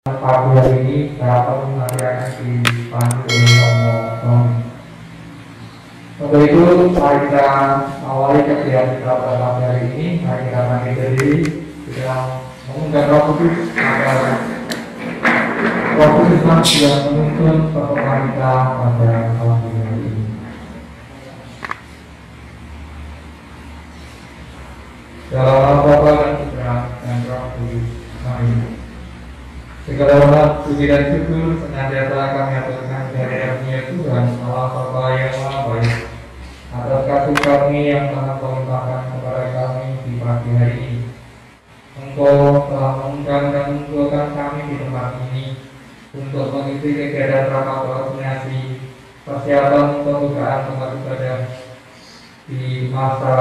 Pagi hari ini dapat mengakhiri dipandu oleh Allah. Untuk itu, mari kita awali kegiatan kita pada pagi hari ini. Mari kita bangkit berdiri, kita mengundang Roh Kudus agar Roh Kudus yang menuntun pertemuan kita pada pagi hari ini. Dalam nama Bapa dan Putra dan Roh Kudus. Amin. Segala hormat, puji dan syukur senantiasa kami aturkan kehadirat Tuhan Allah Bapa yang Maha Baik atas kasih kami yang sangat melimpahkan kepada kami di pagi hari ini. Engkau telah mengundang dan mengumpulkan kami di tempat ini untuk mengisi kegiatan rapat koordinasi persiapan pembukaan tempat ibadah di masa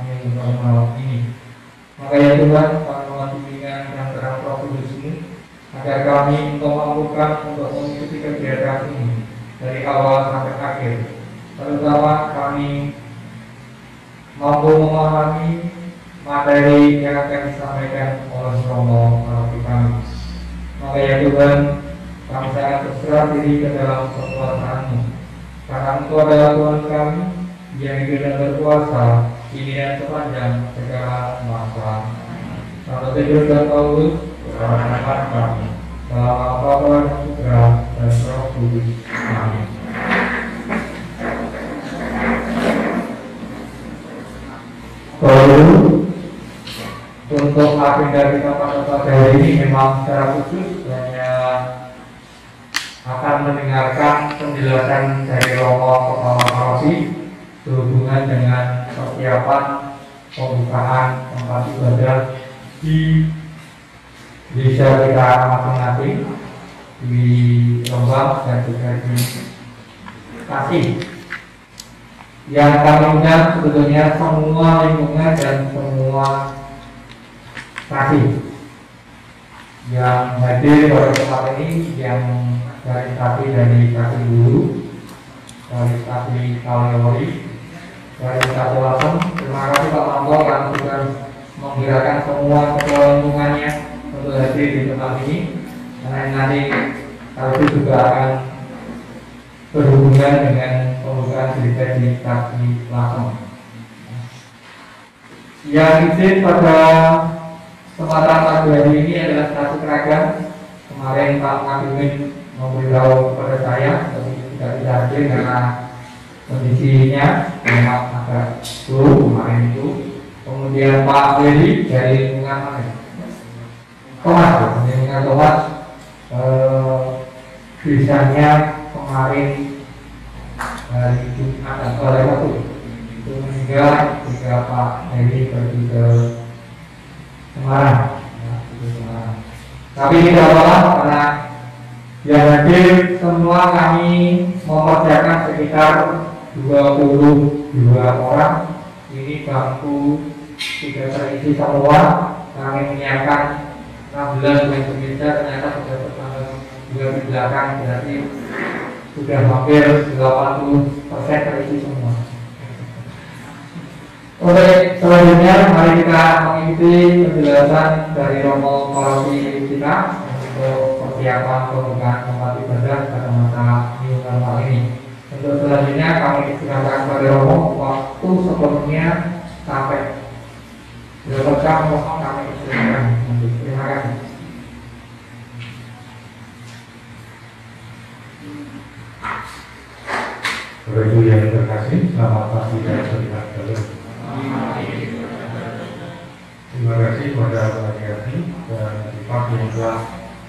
new normal ini. Maka ya Tuhan, kami mohon bimbingan dan terang Roh Kudus-Mu agar kami mampukan untuk mengikuti kegiatan ini dari awal sampai akhir. Terutama kami mampu memahami materi yang akan disampaikan oleh Romo Paroki kami. Maka ya Tuhan, kami sangat berserah diri ke dalam kekuasaan-Mu, karena Engkau adalah Tuhan kami yang hidup dan berkuasa kini dan sepanjang segala masa. Satu Petrus dan Paulus berharapan kami dalam Bapa dan Putra dan Roh Kudus. Amin. Lalu untuk agenda kita pada pagi hari ini memang secara khusus hanya akan mendengarkan penjelasan dari Romo Kepala Paroki berhubungan dengan persiapan pembukaan tempat ibadah di desa kita masing-masing di Rembang dan juga di Kasih. Yang kami undang sebetulnya semua lingkungan dan semua Kasih yang hadir pada tempat ini, yang dari Kasih Guru, dari Kasih Kaliori, dari Kasih Lasem. Terima kasih Pak Manto yang sudah menggerakkan semua ketua lingkungannya untuk hadir di tempat ini, karena nanti itu juga akan berhubungan dengan pembukaan gereja di Kasih Lasem. Yang izin pada kesempatan pagi hari ini adalah satu seragam. Kemarin Pak Kabimin memberitahu kepada saya, tapi tidak bisa hadir karena kondisinya memang agak sulit kemarin itu. Kemudian Pak Beli dari lingkungan mana? Lingkungan Thomas, bisanya kemarin hari Jumat atau hari Sabtu itu meninggal ketika Pak Beli pergi ke Semarang. Tapi tidak apa-apa karena yang hadir semua kami mempersiapkan sekitar 22 orang. Ini bangku tidak terisi semua. Kami menyiapkan 16 meja meja, ternyata sudah bertambah 2 di belakang, berarti sudah hampir 80% terisi semua. Oke, selanjutnya mari kita mengikuti penjelasan dari Romo Paroki kita untuk persiapan pembukaan tempat ibadah pada masa new normal ini. Untuk selanjutnya kami silakan pada Romo, waktu sebelumnya sampai berapa jam kosong kami silakan. Terima kasih. Bapak Ibu yang terkasih, selamat pagi dan selamat datang. Terima kasih kepada Pak Yati dan Pak yang telah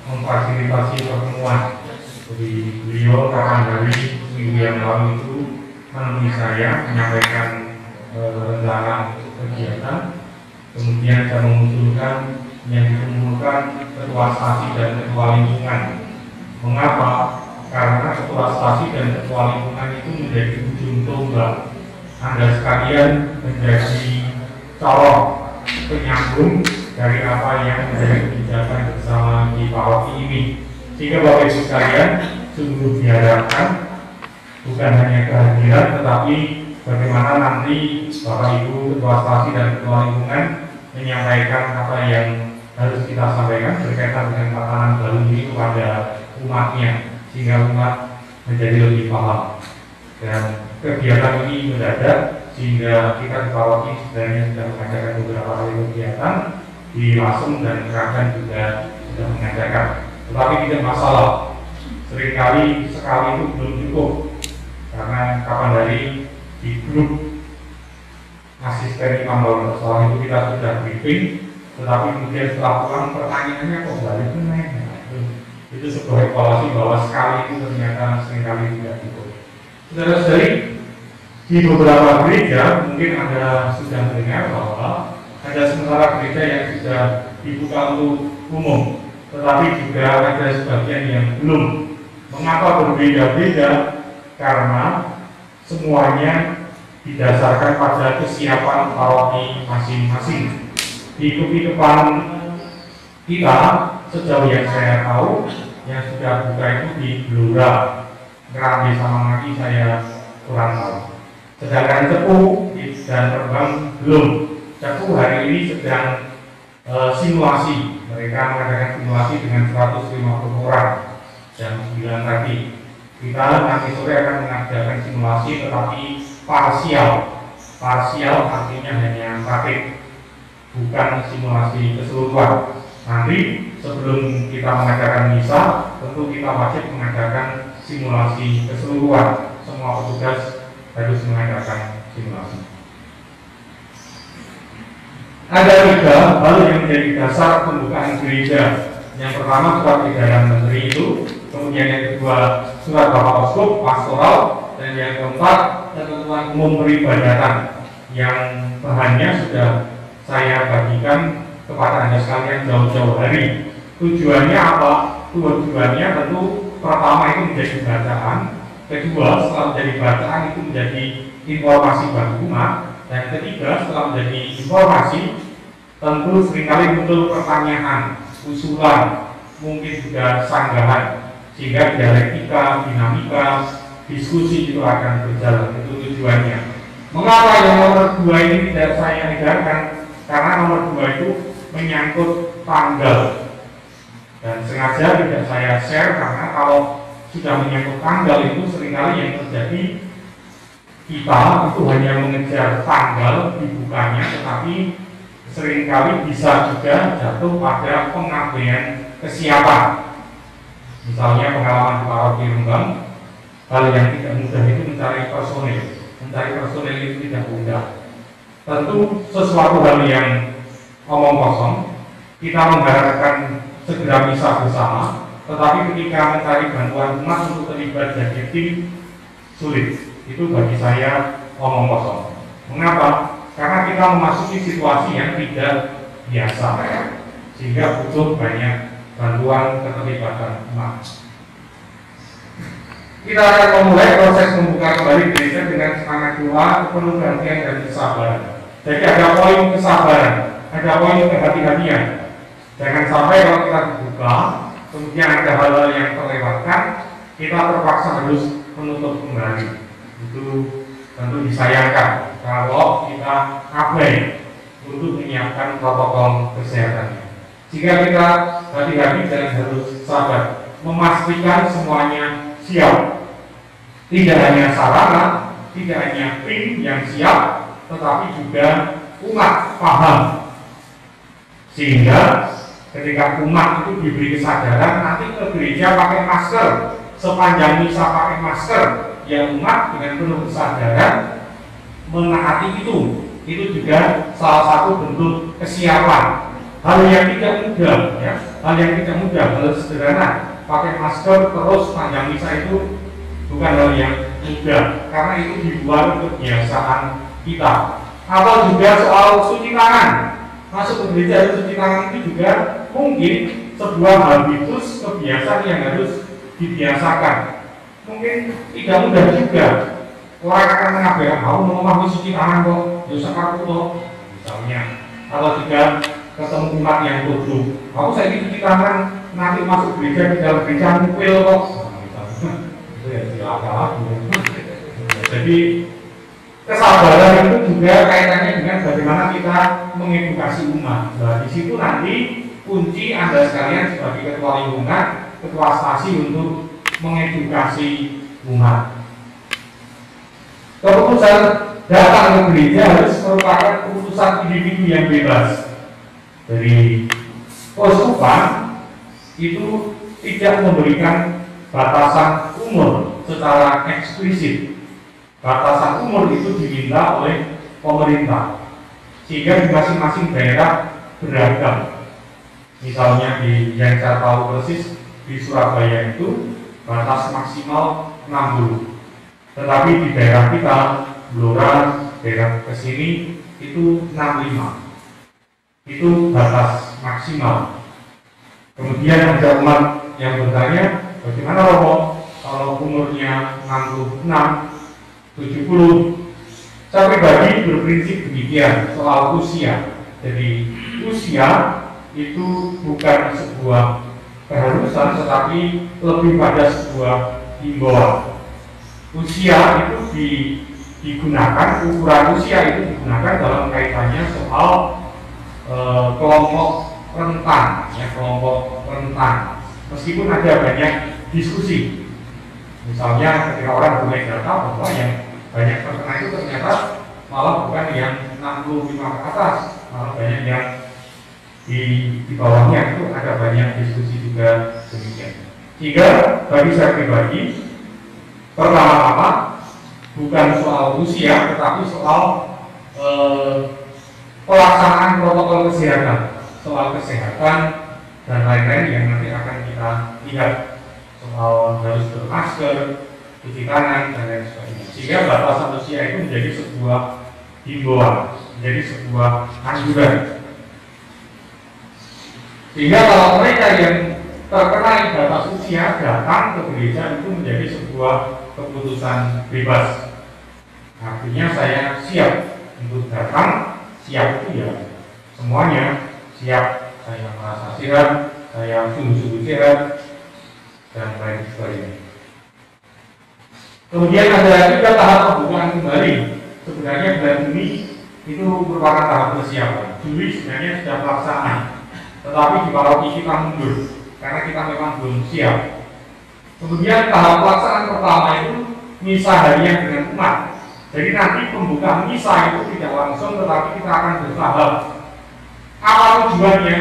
memfasilitasi pertemuan. Jadi beliau kapan hari minggu yang lalu itu menemui saya menyampaikan rencana kegiatan, kemudian saya mengusulkan yang dikumpulkan ketua stasi dan ketua lingkungan. Mengapa? Karena ketua stasi dan ketua lingkungan itu menjadi ujung tombak. Anda sekalian menjadi corong penyambung dari apa yang menjadi kebijakan bersama di paroki ini. Sehingga Bapak Ibu sekalian sungguh diharapkan bukan hanya kehadiran, tetapi bagaimana nanti Bapak Ibu ketua stasi dan ketua lingkungan menyampaikan apa yang harus kita sampaikan berkaitan dengan tatanan baru ini kepada umatnya, sehingga umat menjadi lebih paham. Dan kegiatan ini mendadak, sehingga kita di Paroki sebenarnya sudah mengadakan beberapa kali kegiatan di Lasem dan Keragan juga sudah mengadakan. Tetapi tidak masalah, seringkali sekali itu belum cukup, karena kapan hari di grup asisten imam lalu soal itu kita sudah briefing, tetapi kemudian setelah pulang pertanyaannya kok balik ke naik. Itu sebuah evaluasi bahwa sekali itu ternyata seringkali tidak cukup. Saudara-saudari, di beberapa gereja mungkin Anda sudah mendengar bahwa ada sementara gereja yang sudah dibuka untuk umum, tetapi juga ada sebagian yang belum. Mengapa berbeda-beda? Karena semuanya didasarkan pada kesiapan paroki masing-masing. Di kehidupan kita, sejauh yang saya tahu, yang sudah buka itu di Blora, Kerambi sama Maki saya kurang tahu. Sedangkan Cepu dan Rembang belum. Cepu hari ini sedang simulasi. Mereka mengadakan simulasi dengan 150 orang jam 9 tadi. Kita nanti sore akan mengadakan simulasi tetapi parsial. Parsial artinya hanya praktik, bukan simulasi keseluruhan. Nanti sebelum kita mengadakan misa, tentu kita wajib mengadakan simulasi keseluruhan. Semua petugas harus mengadakan simulasi. Ada 3 hal yang menjadi dasar pembukaan gereja. Yang pertama surat edaran menteri itu, kemudian yang kedua surat Bapak Uskup pastoral, dan yang keempat ketentuan umum peribadatan yang bahannya sudah saya bagikan kepada Anda sekalian jauh-jauh hari. Tujuannya apa? Tujuannya tentu pertama itu menjadi bacaan, kedua setelah menjadi bacaan itu menjadi informasi bagi umat, dan ketiga setelah menjadi informasi tentu seringkali muncul pertanyaan, usulan, mungkin juga sanggahan, sehingga dialektika, dinamika, diskusi itu akan berjalan. Itu tujuannya. Mengapa yang nomor 2 ini tidak saya edarkan? Karena nomor 2 itu menyangkut tanggal, dan sengaja tidak saya share karena kalau sudah menyangkut tanggal itu seringkali yang terjadi kita itu hanya mengejar tanggal dibukanya, tetapi seringkali bisa juga jatuh pada pengabaian kesiapan. Misalnya pengalaman di Paroki Rembang, hal yang tidak mudah itu mencari personil. Mencari personil itu tidak mudah. Tentu sesuatu hal yang omong kosong, kita mengharapkan segera misa bersama, tetapi ketika mencari bantuan umat untuk terlibat jadi tim, sulit. Itu bagi saya omong kosong. Mengapa? Karena kita memasuki situasi yang tidak biasa, sehingga butuh banyak bantuan keterlibatan umat. Kita akan memulai proses membuka kembali gereja dengan semangat doa, penuh perhatian dan kesabaran. Jadi ada poin kesabaran, ada poin kehati-hatian. Jangan sampai kalau kita dibuka, kemudian ada hal-hal yang terlewatkan, kita terpaksa harus menutup kembali. Itu tentu disayangkan kalau kita abai untuk menyiapkan protokol kesehatan. Jika kita hati-hati dan harus sabar, memastikan semuanya siap. Tidak hanya sarana, tidak hanya tim yang siap, tetapi juga umat paham. Sehingga ketika umat itu diberi kesadaran, nanti ke gereja pakai masker, sepanjang misa pakai masker, ya umat dengan penuh kesadaran menaati itu juga salah satu bentuk kesiapan. Hal yang tidak mudah, ya, hal yang tidak mudah, hal sederhana, pakai masker terus panjang misa itu bukan hal yang mudah, karena itu di luar kebiasaan kita. Atau juga soal cuci tangan, masuk ke gereja harus cuci tangan itu juga mungkin sebuah habitus kebiasaan yang harus dibiasakan. Mungkin tidak mudah juga. Orang akan mengabaikan, mau ngomong cuci tangan kok, ya sekarang kok, misalnya. Atau juga ketemu umat yang bodoh, aku saya cuci tangan, nanti masuk gereja di dalam gereja ngupil kok. Itu ya silakan. Jadi kesabaran itu juga kaitannya dengan bagaimana kita mengedukasi umat. Nah, di situ nanti kunci Anda sekalian sebagai ketua lingkungan, ketua stasi untuk mengedukasi umat. Keputusan datang ke gereja harus merupakan keputusan individu yang bebas. Dari keuskupan itu tidak memberikan batasan umur secara eksplisit. Batasan umur itu diminta oleh pemerintah, sehingga di masing-masing daerah beragam. Misalnya yang saya tahu persis di Surabaya itu batas maksimal 60, tetapi di daerah kita, Blora, daerah kesini itu 65. Itu batas maksimal. Kemudian ada umat yang bertanya, bagaimana Romo kalau umurnya 66, 70? Saya pribadi berprinsip demikian soal usia. Jadi usia itu bukan sebuah keharusan, tetapi lebih pada sebuah himbauan. Usia itu digunakan, ukuran usia itu digunakan dalam kaitannya soal kelompok rentan, ya, kelompok rentan. Meskipun ada banyak diskusi, misalnya ketika orang mulai data bahwa yang banyak terkena itu ternyata malah bukan yang 65 ke atas, malah banyak yang di bawahnya. Itu ada banyak diskusi juga demikian. Sehingga bagi saya pribadi, pertama-tama bukan soal usia, tetapi soal pelaksanaan protokol kesehatan, soal kesehatan dan lain-lain yang nanti akan kita lihat, soal harus bermasker, cuci tangan dan lain sebagainya. Sehingga batasan usia itu menjadi sebuah himbauan, menjadi sebuah anjuran. Sehingga kalau mereka yang terkena batas usia datang ke gereja itu menjadi sebuah keputusan bebas. Artinya saya siap untuk datang, siap itu ya semuanya, siap, saya merasa sehat, saya sungguh-sungguh sehat dan lain sebagainya. Kemudian ada juga tahap pembukaan kembali. Sebenarnya bulan Juni itu merupakan tahap persiapan. Juli sebenarnya sudah pelaksanaan, tetapi di paroki kita mundur karena kita memang belum siap. Kemudian tahap pelaksanaan pertama itu misa harian dengan umat. Jadi nanti pembukaan misa itu tidak langsung, tetapi kita akan bertahap. Apa tujuannya?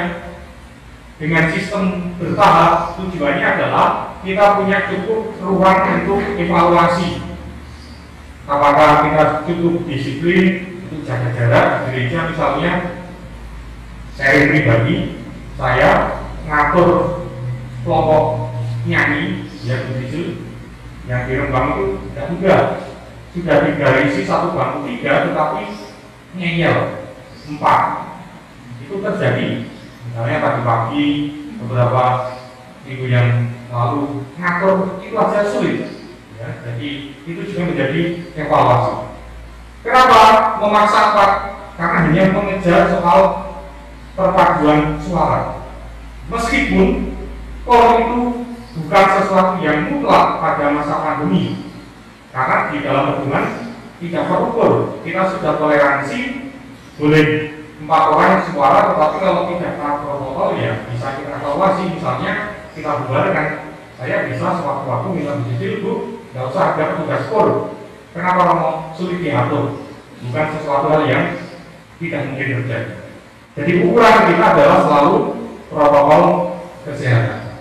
Dengan sistem bertahap, tujuannya adalah kita punya cukup ruang untuk evaluasi. Apakah kita cukup disiplin untuk jaga jarak di gereja misalnya? Saya pribadi, saya ngatur kelompok nyanyi yang begitu, yang di Rembang itu tidak mudah. Sudah digarisi satu bangku 3, tetapi ngeyel 4. Itu terjadi. Misalnya tadi pagi beberapa minggu yang lalu ngatur itu aja sulit. Ya, jadi itu juga menjadi evaluasi. Kenapa memaksa 4? Karena hanya mengejar soal perpaduan suara. Meskipun kalau itu bukan sesuatu yang mutlak pada masa pandemi. Karena di dalam hubungan tidak terukur, kita sudah toleransi boleh 4 orang suara, tetapi kalau tidak taat protokol ya bisa kita evaluasi. Misalnya kita bubarkan, saya bisa sewaktu-waktu minta dicicil, Bu, nggak usah ada petugas kur. Kenapa mau sulit diatur? Bukan sesuatu hal yang tidak mungkin terjadi. Jadi ukuran kita adalah selalu protokol kesehatan.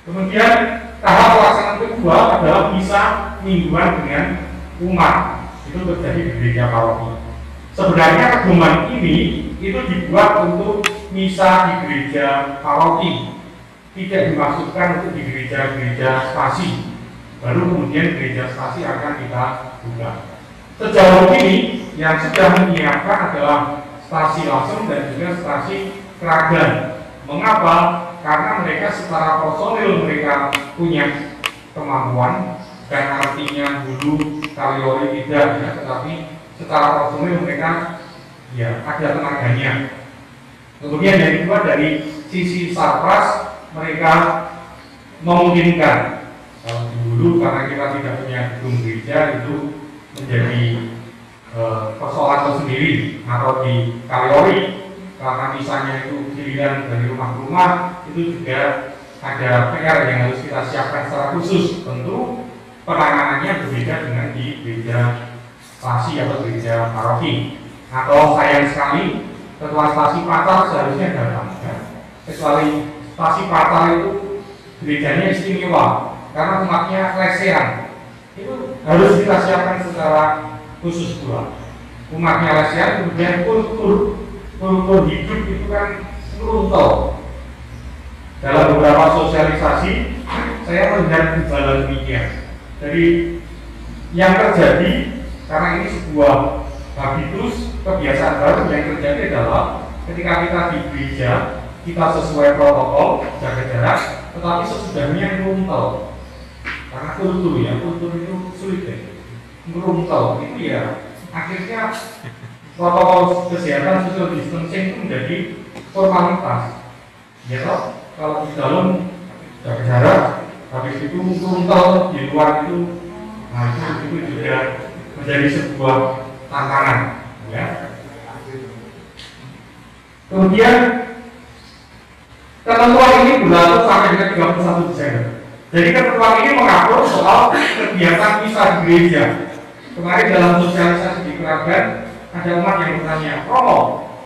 Kemudian tahap pelaksanaan kedua adalah misa mingguan dengan umat. Itu terjadi di gereja paroki. Sebenarnya pedoman ini itu dibuat untuk misa di gereja paroki, tidak dimaksudkan untuk di gereja-gereja stasi. Baru kemudian gereja stasi akan kita buka. Sejauh ini yang sudah menyiapkan adalah stasi Lasem dan juga stasi Kragan. Mengapa? Karena mereka secara personil mereka punya kemampuan, dan artinya hulu Kaliori tidak ya, tetapi secara personil mereka ya ada tenaganya. Kemudian yang kedua dari sisi sarpras mereka memungkinkan. Kalau di hulu karena kita tidak punya gedung gereja itu menjadi persoalan tersendiri, atau di Kaliori karena misalnya itu giliran dari rumah ke rumah, itu juga ada PR yang harus kita siapkan secara khusus. Tentu penanganannya berbeda dengan di gereja stasi atau gereja paroki. Atau sayang sekali ketua stasi Patar seharusnya datang, ya. Kecuali stasi Patar itu gerejanya istimewa karena umatnya lesehan, itu harus kita siapkan secara khusus pula. Umatnya lesehan, kemudian kultur hidup itu kan runtuh. Dalam beberapa sosialisasi saya melihat gejala demikian. Jadi yang terjadi karena ini sebuah habitus, kebiasaan baru yang terjadi adalah ketika kita di gereja kita sesuai protokol jaga jarak, tetapi sesudahnya runtuh karena kultur itu sulit ya, runtuh itu ya akhirnya protokol kesehatan social distancing itu menjadi formalitas ya toh. Kalau di dalam jaga jarak, habis itu runtuh di luar itu, nah itu juga menjadi sebuah tantangan ya. Kemudian ketentuan ini berlaku sampai dengan 31 Desember. Jadi ketentuan ini mengatur soal kegiatan misa di gereja. Kemarin dalam sosialisasi di Keragan ada umat yang bertanya,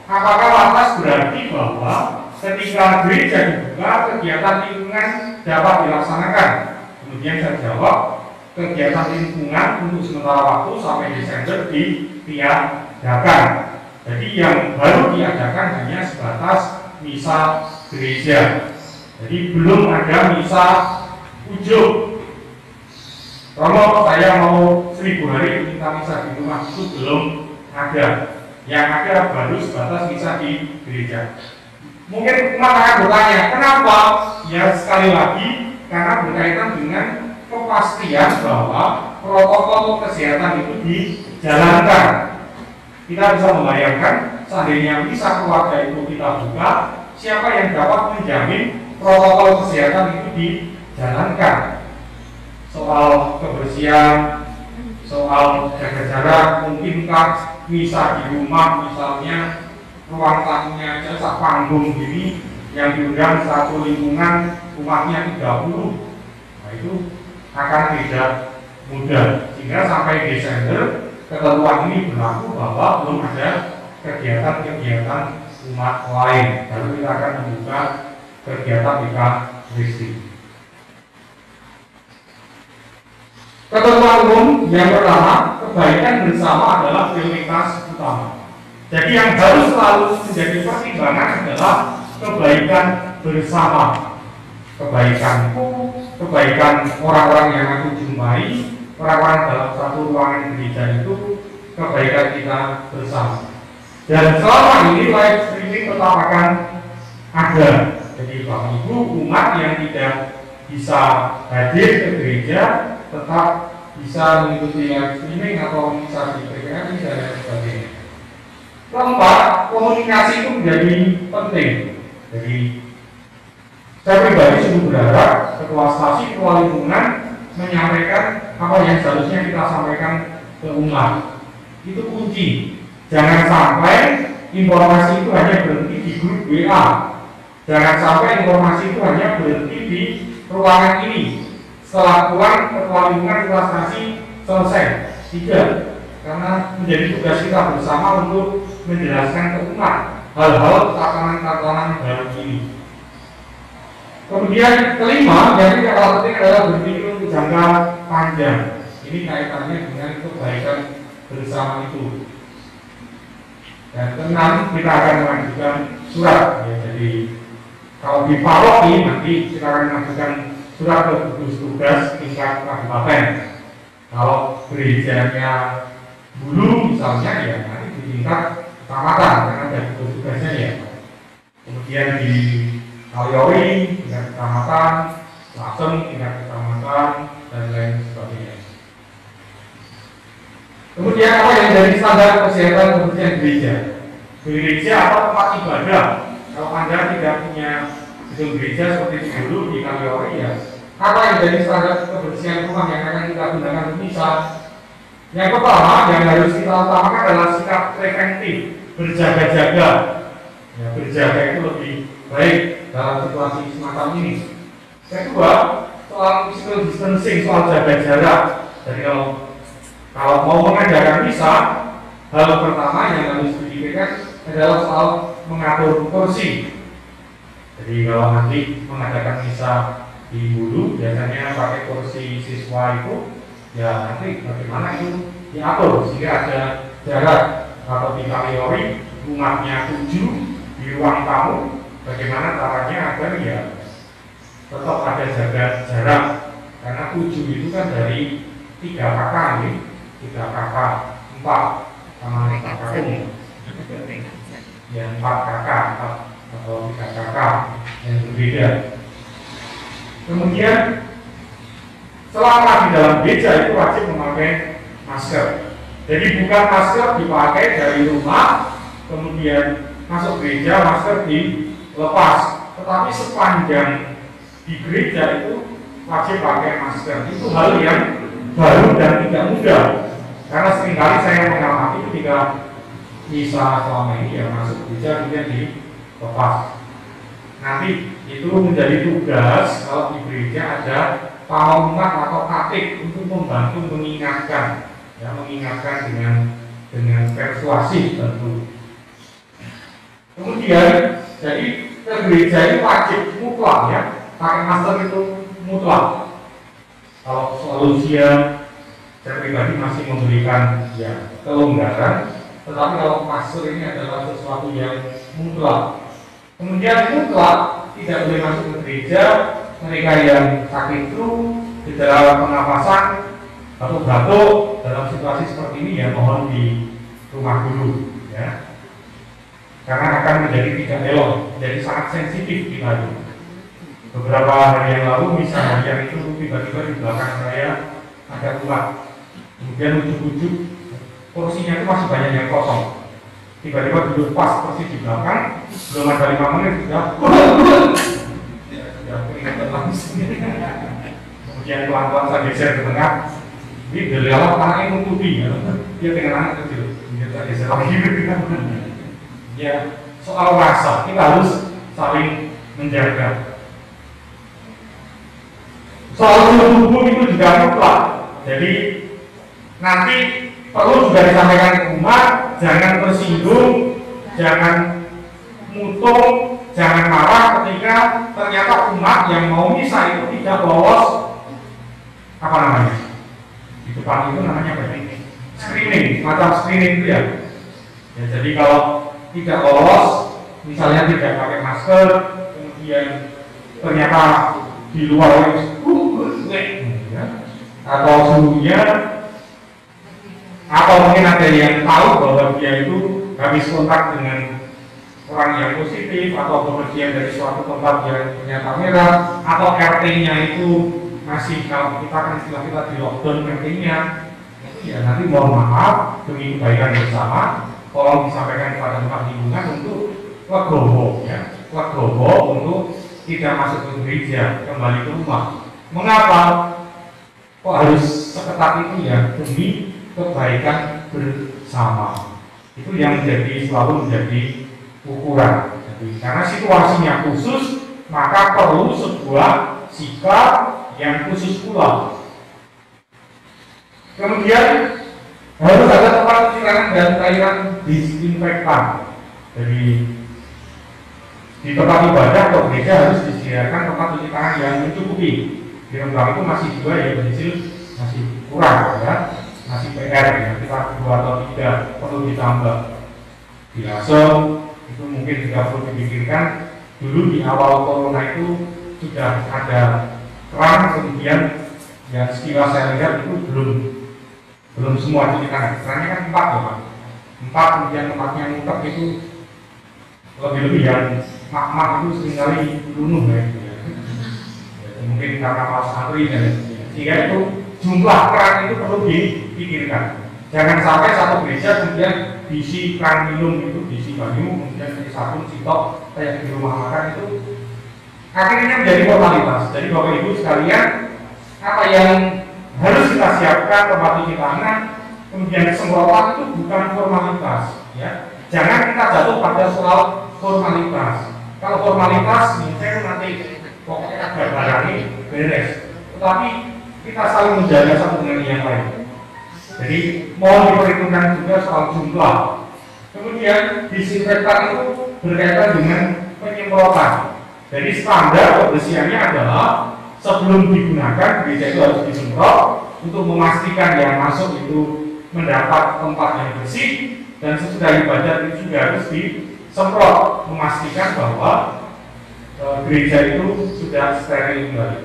apakah lantas berarti bahwa ketika gereja dibuka kegiatan lingkungan dapat dilaksanakan? Kemudian saya jawab, kegiatan lingkungan untuk sementara waktu sampai Desember ditiadakan. Jadi yang baru diadakan hanya sebatas misa gereja. Jadi belum ada misa ujuk. Kalau saya mau 1000 hari minta misa di rumah itu belum ada. Yang ada baru sebatas misa di gereja. Mungkin umat akan bertanya, kenapa? Ya sekali lagi karena berkaitan dengan kepastian bahwa protokol kesehatan itu dijalankan. Kita bisa membayangkan seandainya misa keluarga itu kita buka, siapa yang dapat menjamin protokol kesehatan itu dijalankan? Soal kebersihan, soal jaga jarak, mungkinkah misa di rumah misalnya ruang tamunya aja sak panggung gini yang diundang satu lingkungan umatnya 30, nah itu akan tidak mudah. Sehingga sampai Desember ketentuan ini berlaku bahwa belum ada kegiatan-kegiatan umat lain. Lalu kita akan membuka kegiatan Eucharistik. Ketentuan umum yang pertama, kebaikan bersama adalah prioritas utama. Jadi yang harus selalu menjadi pertimbangan adalah kebaikan bersama. Kebaikanku, kebaikan orang-orang yang aku jumpai, orang-orang dalam satu ruangan gereja itu, kebaikan kita bersama. Dan selama ini live streaming tetap akan ada. Jadi Bapak Ibu umat yang tidak bisa hadir ke gereja tetap bisa mengikuti live streaming atau bisa di PKRI dan sebagainya. Keempat, komunikasi itu menjadi penting. Jadi saya pribadi sungguh berharap ketua stasi, ketua lingkungan menyampaikan apa yang seharusnya kita sampaikan ke umat. Itu kunci. Jangan sampai informasi itu hanya berhenti di grup WA. Jangan sampai informasi itu hanya berhenti di ruangan ini. Setelah pulang ketua lingkungan, ketua stasi selesai. Tidak, karena menjadi tugas kita bersama untuk menjelaskan ke umat hal-hal tatanan-tatanan baru ini. Kemudian kelima, yang paling penting adalah berpikir untuk jangka panjang. Ini kaitannya dengan kebaikan bersama itu. Dan keenam, kita akan mengajukan surat. Ya, jadi kalau di paroki nanti kita akan mengajukan surat ke gugus tugas tingkat kabupaten. Kalau gerejanya Bulu misalnya ya nanti di tingkat kecamatan karena ada gugus tugasnya ya. Kemudian di Kaliori tingkat kecamatan, Lasem tingkat kecamatan dan lain sebagainya. Kemudian apa yang jadi standar kesehatan kebersihan gereja? Gereja atau tempat ibadah. Kalau Anda tidak punya gedung gereja seperti dulu di Kaliori ya, apa yang jadi standar kebersihan rumah yang akan kita gunakan untuk misa? Yang pertama yang harus kita utamakan adalah sikap preventif, berjaga-jaga. ya, berjaga itu lebih baik dalam situasi semacam ini. Kedua, soal physical distancing, soal jaga jarak. Jadi kalau mau mengadakan misa, hal pertama yang harus dipikirkan adalah soal mengatur kursi. Jadi kalau nanti mengadakan misa di Hulu, biasanya pakai kursi siswa itu, ya nanti bagaimana itu diatur sehingga ada jarak. Atau di Kaliori rumahnya 7 di ruang tamu, bagaimana caranya agar ya tetap ada jaga jarak, karena 7 itu kan dari 3 kakak nih, 3 kakak, 4 sama kakak ya 4 kakak atau 3 kakak yang berbeda. Kemudian selama di dalam gereja itu wajib memakai masker. Jadi bukan masker dipakai dari rumah kemudian masuk gereja masker dilepas, tetapi sepanjang di gereja itu wajib pakai masker. Itu hal yang baru dan tidak mudah, karena seringkali saya mengalami ketika misa selama ini ya masuk gereja kemudian dilepas. Nanti itu menjadi tugas kalau di gereja ada pengumuman atau katib untuk membantu mengingatkan, ya, mengingatkan dengan persuasif tentu. Kemudian jadi ke gereja itu wajib mutlak, ya, pakai masker itu mutlak. Kalau soal usia saya pribadi masih memberikan ya kelonggaran, tetapi kalau masker ini adalah sesuatu yang mutlak. Kemudian mutlak tidak boleh masuk ke gereja mereka yang sakit flu, gejala pernapasan atau batuk. Dalam situasi seperti ini ya mohon di rumah dulu, ya, karena akan menjadi tidak elok, jadi sangat sensitif kita itu. Beberapa hari yang lalu misalnya yang itu tiba-tiba di belakang saya ada ulat, kemudian ujuk-ujuk kursinya itu masih banyak yang kosong. Tiba-tiba duduk pas persis di belakang, belum ada 5 menit sudah keringetan langsung. Kemudian pelan-pelan saya geser ke tengah, ini beliau anaknya nutupi, ya. Dia dengan anak kecil, kemudian saya geser lagi. Ya, soal rasa kita harus saling menjaga. Soal suhu tubuh itu juga mutlak. Jadi nanti perlu juga disampaikan ke umat, jangan tersinggung, jangan mutung, jangan marah ketika ternyata umat yang mau misa itu tidak lolos apa namanya di depan itu namanya apa ini? Screening, macam screening itu ya. Ya, jadi kalau tidak lolos, misalnya tidak pakai masker, kemudian ternyata di luar ya, atau suhunya, atau mungkin ada yang tahu bahwa dia itu habis kontak dengan orang yang positif atau bepergian dari suatu tempat yang ternyata merah, atau RT-nya itu masih, kalau kita kan istilah kita di lockdown RT-nya, ya nanti mohon maaf demi kebaikan bersama, tolong disampaikan kepada tempat lingkungan untuk legowo, ya, legowo untuk tidak masuk ke gereja, kembali ke rumah. Mengapa kok harus seketat itu ya? Demi kebaikan bersama. Itu yang selalu menjadi ukuran. Jadi, karena situasinya khusus, maka perlu sebuah sikap yang khusus pula. Kemudian harus ada tempat cuci tangan dan cairan disinfektan. Jadi di tempat ibadah atau gereja harus disediakan tempat cuci tangan yang mencukupi. Di Rembang itu masih 2 ya, berhasil masih kurang, ya, masih PR ya, kita 2 atau 3 perlu ditambah. Di Lasem itu mungkin juga perlu dipikirkan. Dulu di awal corona itu sudah ada keran, kemudian yang sekilas saya lihat itu belum semua cuci tangan. Kerannya kan 4 ya Pak, 4, kemudian tempatnya mutlak itu lebih-lebih yang mak-mak itu seringkali lunuh ya. Mungkin karena pas antri dan sehingga itu jumlah keran itu perlu dipikirkan. Jangan sampai satu gereja kemudian diisi keran minum itu diisi banyu, kemudian diisi sabun, sitok kayak di rumah makan itu akhirnya menjadi formalitas. Jadi Bapak Ibu sekalian, apa yang harus kita siapkan tempat cuci tangan, kemudian semprotan itu bukan formalitas, ya. Jangan kita jatuh pada soal formalitas. Kalau formalitas, saya nanti pokoknya ada barang ini beres. Tetapi kita saling menjaga satu dengan yang lain. Jadi mohon diperhitungkan juga soal jumlah. Kemudian disinfektan itu berkaitan dengan penyemprotan. Jadi standar kebersihannya adalah sebelum digunakan gereja itu harus disemprot untuk memastikan yang masuk itu mendapat tempat yang bersih, dan sesudah ibadat itu juga harus disemprot memastikan bahwa gereja itu sudah steril kembali.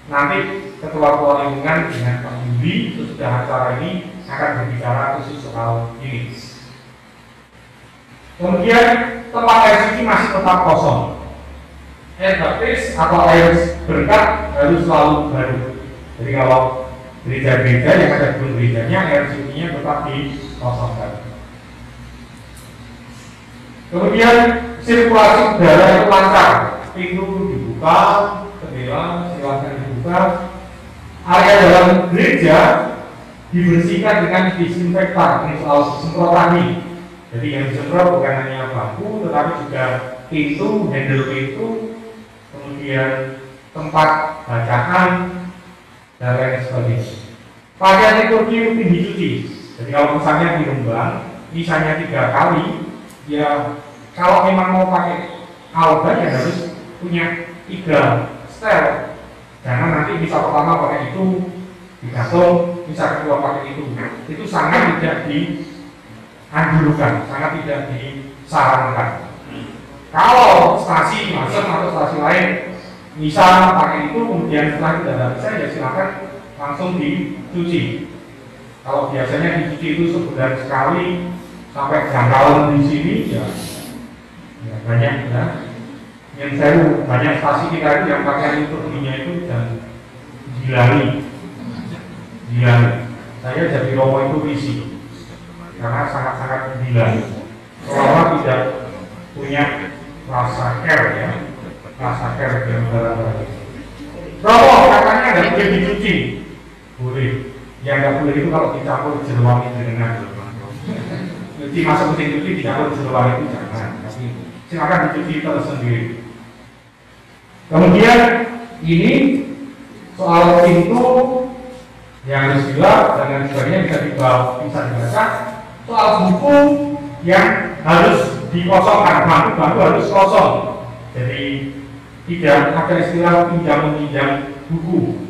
Nanti ketua lingkungan dengan Pak Yudi sesudah acara ini akan berbicara khusus soal ini. Kemudian tempat air suci masih tetap kosong. Air baptis atau air berkat harus selalu baru. Jadi kalau gereja-gereja yang ada di gerejanya, air sucinya tetap dikosongkan. Kemudian sirkulasi udara itu lancar, pintu dibuka, jendela silakan dibuka. Area dalam gereja dibersihkan dengan disinfektan, ini soal semprot tadi. Jadi yang disemprot bukan hanya bangku, tetapi juga pintu, handle pintu, kemudian tempat bacaan, dan lain sebagainya. Pakaian liturgi rutin dicuci. Jadi kalau misalnya di Rembang, misalnya 3 kali, ya kalau memang mau pakai alba ya harus punya 3 setel. Jangan nanti bisa pertama pakai itu, digantung, bisa kedua pakai itu sangat tidak dianjurkan, sangat tidak disarankan. Kalau stasi masuk atau stasi lain bisa pakai itu, kemudian setelah tidak bisa ya silakan langsung dicuci. Kalau biasanya dicuci itu sebulan sekali sampai jangkauan di sini ya banyak ya. Yang saya banyak stasi kita itu yang pakai liturginya itu dan gilani. Saya jadi romo itu isi karena sangat-sangat gilani. Kalau tidak punya rasa care ya, rasa care yang barang-barang. Romo katanya nggak boleh dicuci, boleh. Yang nggak boleh itu kalau dicampur jeruan dengan cuci masuk mesin cuci dicampur jeruan itu jangan. Silakan dicuci tersendiri. Kemudian ini soal pintu yang harus dilap dan lain sebagainya bisa dibaca. Soal buku yang harus dikosongkan, bangku harus kosong. Jadi tidak ada istilah pinjam-meminjam buku.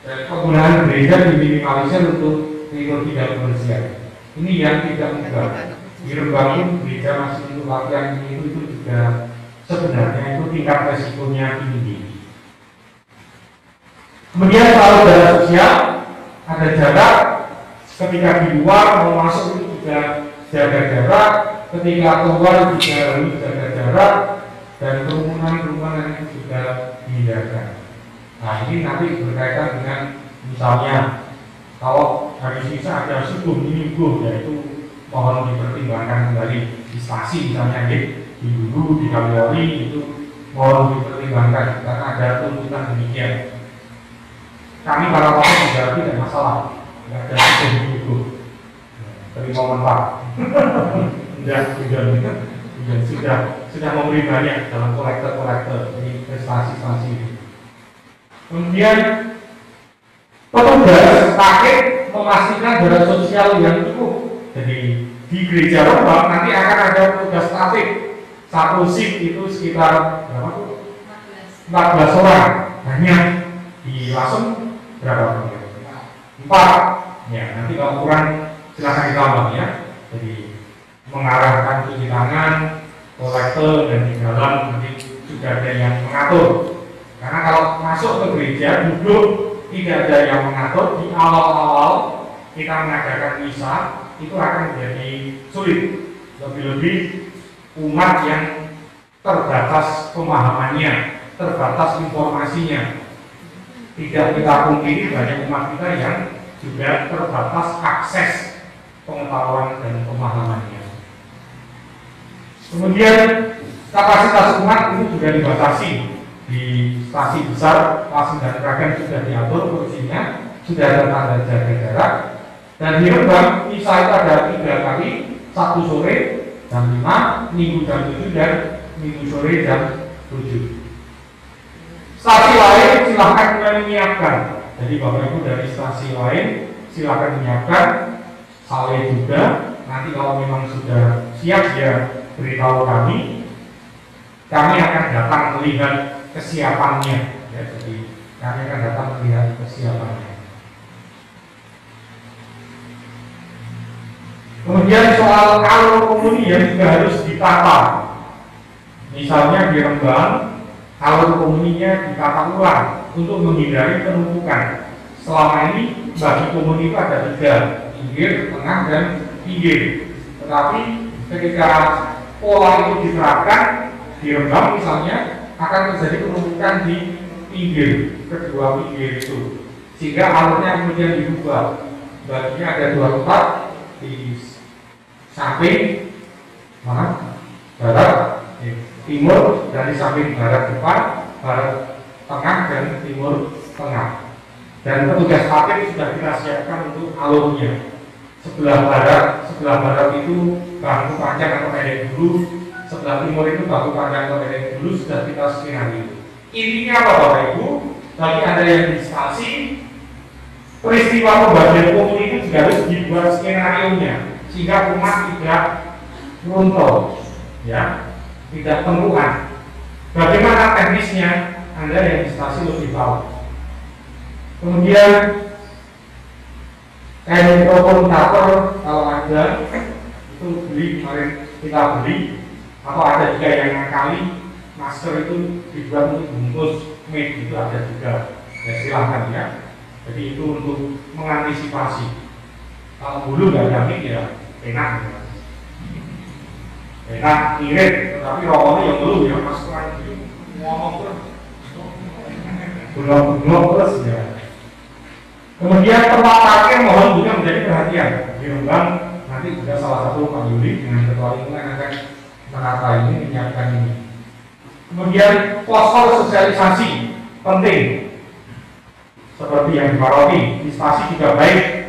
Dan penggunaan gereja diminimalisir untuk liturgi dan kebersihan. Ini yang tidak mudah. Di Rembang gereja masih untuk latihan ini itu juga sebenarnya itu tingkat resikonya tinggi. Kemudian soal jarak sosial, ada jarak ketika di luar mau masuk itu juga jaga jarak, ketika keluar juga harus jaga jarak, dan kerumunan itu juga dihindarkan. Nah ini nanti berkaitan dengan misalnya kalau hari sisa ada subuh minggu, yaitu mohon dipertimbangkan kembali di stasi misalnya di Dulu, di Kaliori itu mohon dipertimbangkan karena ada tuntutan demikian. Kami para pokok juga tidak masalah, tidak ada subuh minggu, terima manfaat. sudah memberi banyak dalam kolektor di prestasi ini. Kemudian petugas paket memastikan jarak sosial yang cukup. Jadi di gereja Rembang nanti akan ada petugas statik, satu shift itu sekitar berapa? 14 orang. Hanya di Lasem berapa? 4. Ya nanti kalau kurang silakan ditambah ya. Jadi mengarahkan cuci tangan, kolektor, dan di dalam nanti juga ada yang mengatur. Karena kalau masuk ke gereja duduk tidak ada yang mengatur, di awal-awal kita mengadakan misa itu akan menjadi sulit. Lebih-lebih umat yang terbatas pemahamannya, terbatas informasinya. Tidak kita pungkiri banyak umat kita yang juga terbatas akses pengetahuan dan pemahamannya. Kemudian kapasitas umat ini juga dibatasi. Di stasi besar, Lasem dan Kragan sudah diatur kursinya, sudah ada tanda jaga jarak. Dan di Rembang misa itu ada 3 kali Sabtu sore jam 5, Minggu jam 7, dan Minggu sore jam 7. Stasi lain silahkan menyiapkan. Jadi Bapak Ibu dari stasi lain silahkan menyiapkan. Saya juga nanti kalau memang sudah siap ya beritahu kami. Kami akan datang melihat kesiapannya. Ya, jadi kami akan datang melihat kesiapannya. Kemudian soal alur komuni yang juga harus ditata. Misalnya di Rembang, alur komuninya ditata ulang untuk menghindari penumpukan. Selama ini bagi komuni itu ada 3, pinggir, tengah, dan pinggir. Tetapi ketika pola itu diterapkan di Rembang misalnya akan terjadi penumpukan di pinggir, kedua pinggir itu, sehingga alurnya kemudian dirubah. Baginya ada 2 tempat di samping mana? Barat, timur, dan di samping barat depan, barat tengah, dan timur tengah. Dan petugas parkir sudah kita siapkan untuk alurnya. Sebelah barat itu bangku panjang atau pendek dulu, sebelah timur itu bangku panjang atau pendek dulu sudah kita skenario. Intinya apa Bapak Ibu? Bagi Anda yang di stasi, peristiwa pembagian komuni itu juga harus dibuat skenario-nya sehingga umat tidak runtuh, ya, tidak tempuhan. Bagaimana teknisnya? Anda yang di stasi lebih tahu. Kemudian komutator kalau ada itu beli, kemarin kita beli, atau ada juga yang ngakali masker itu dibuat untuk bungkus made, itu ada juga. Ya silahkan ya. Jadi itu untuk mengantisipasi. Kalau dulu nggak ada made ya enak ya. Enak irit, tapi rokoknya yang dulu ya maskeran itu ngomong terus, belum terus ya. Kemudian tempat parkir mohon juga menjadi perhatian. Di Rembang nanti juga salah satu Pak Yuli dengan ketua lingkungan akan menata ini, menyiapkan ini. Kemudian posko sosialisasi penting, seperti yang di Paroki, di stasi juga baik.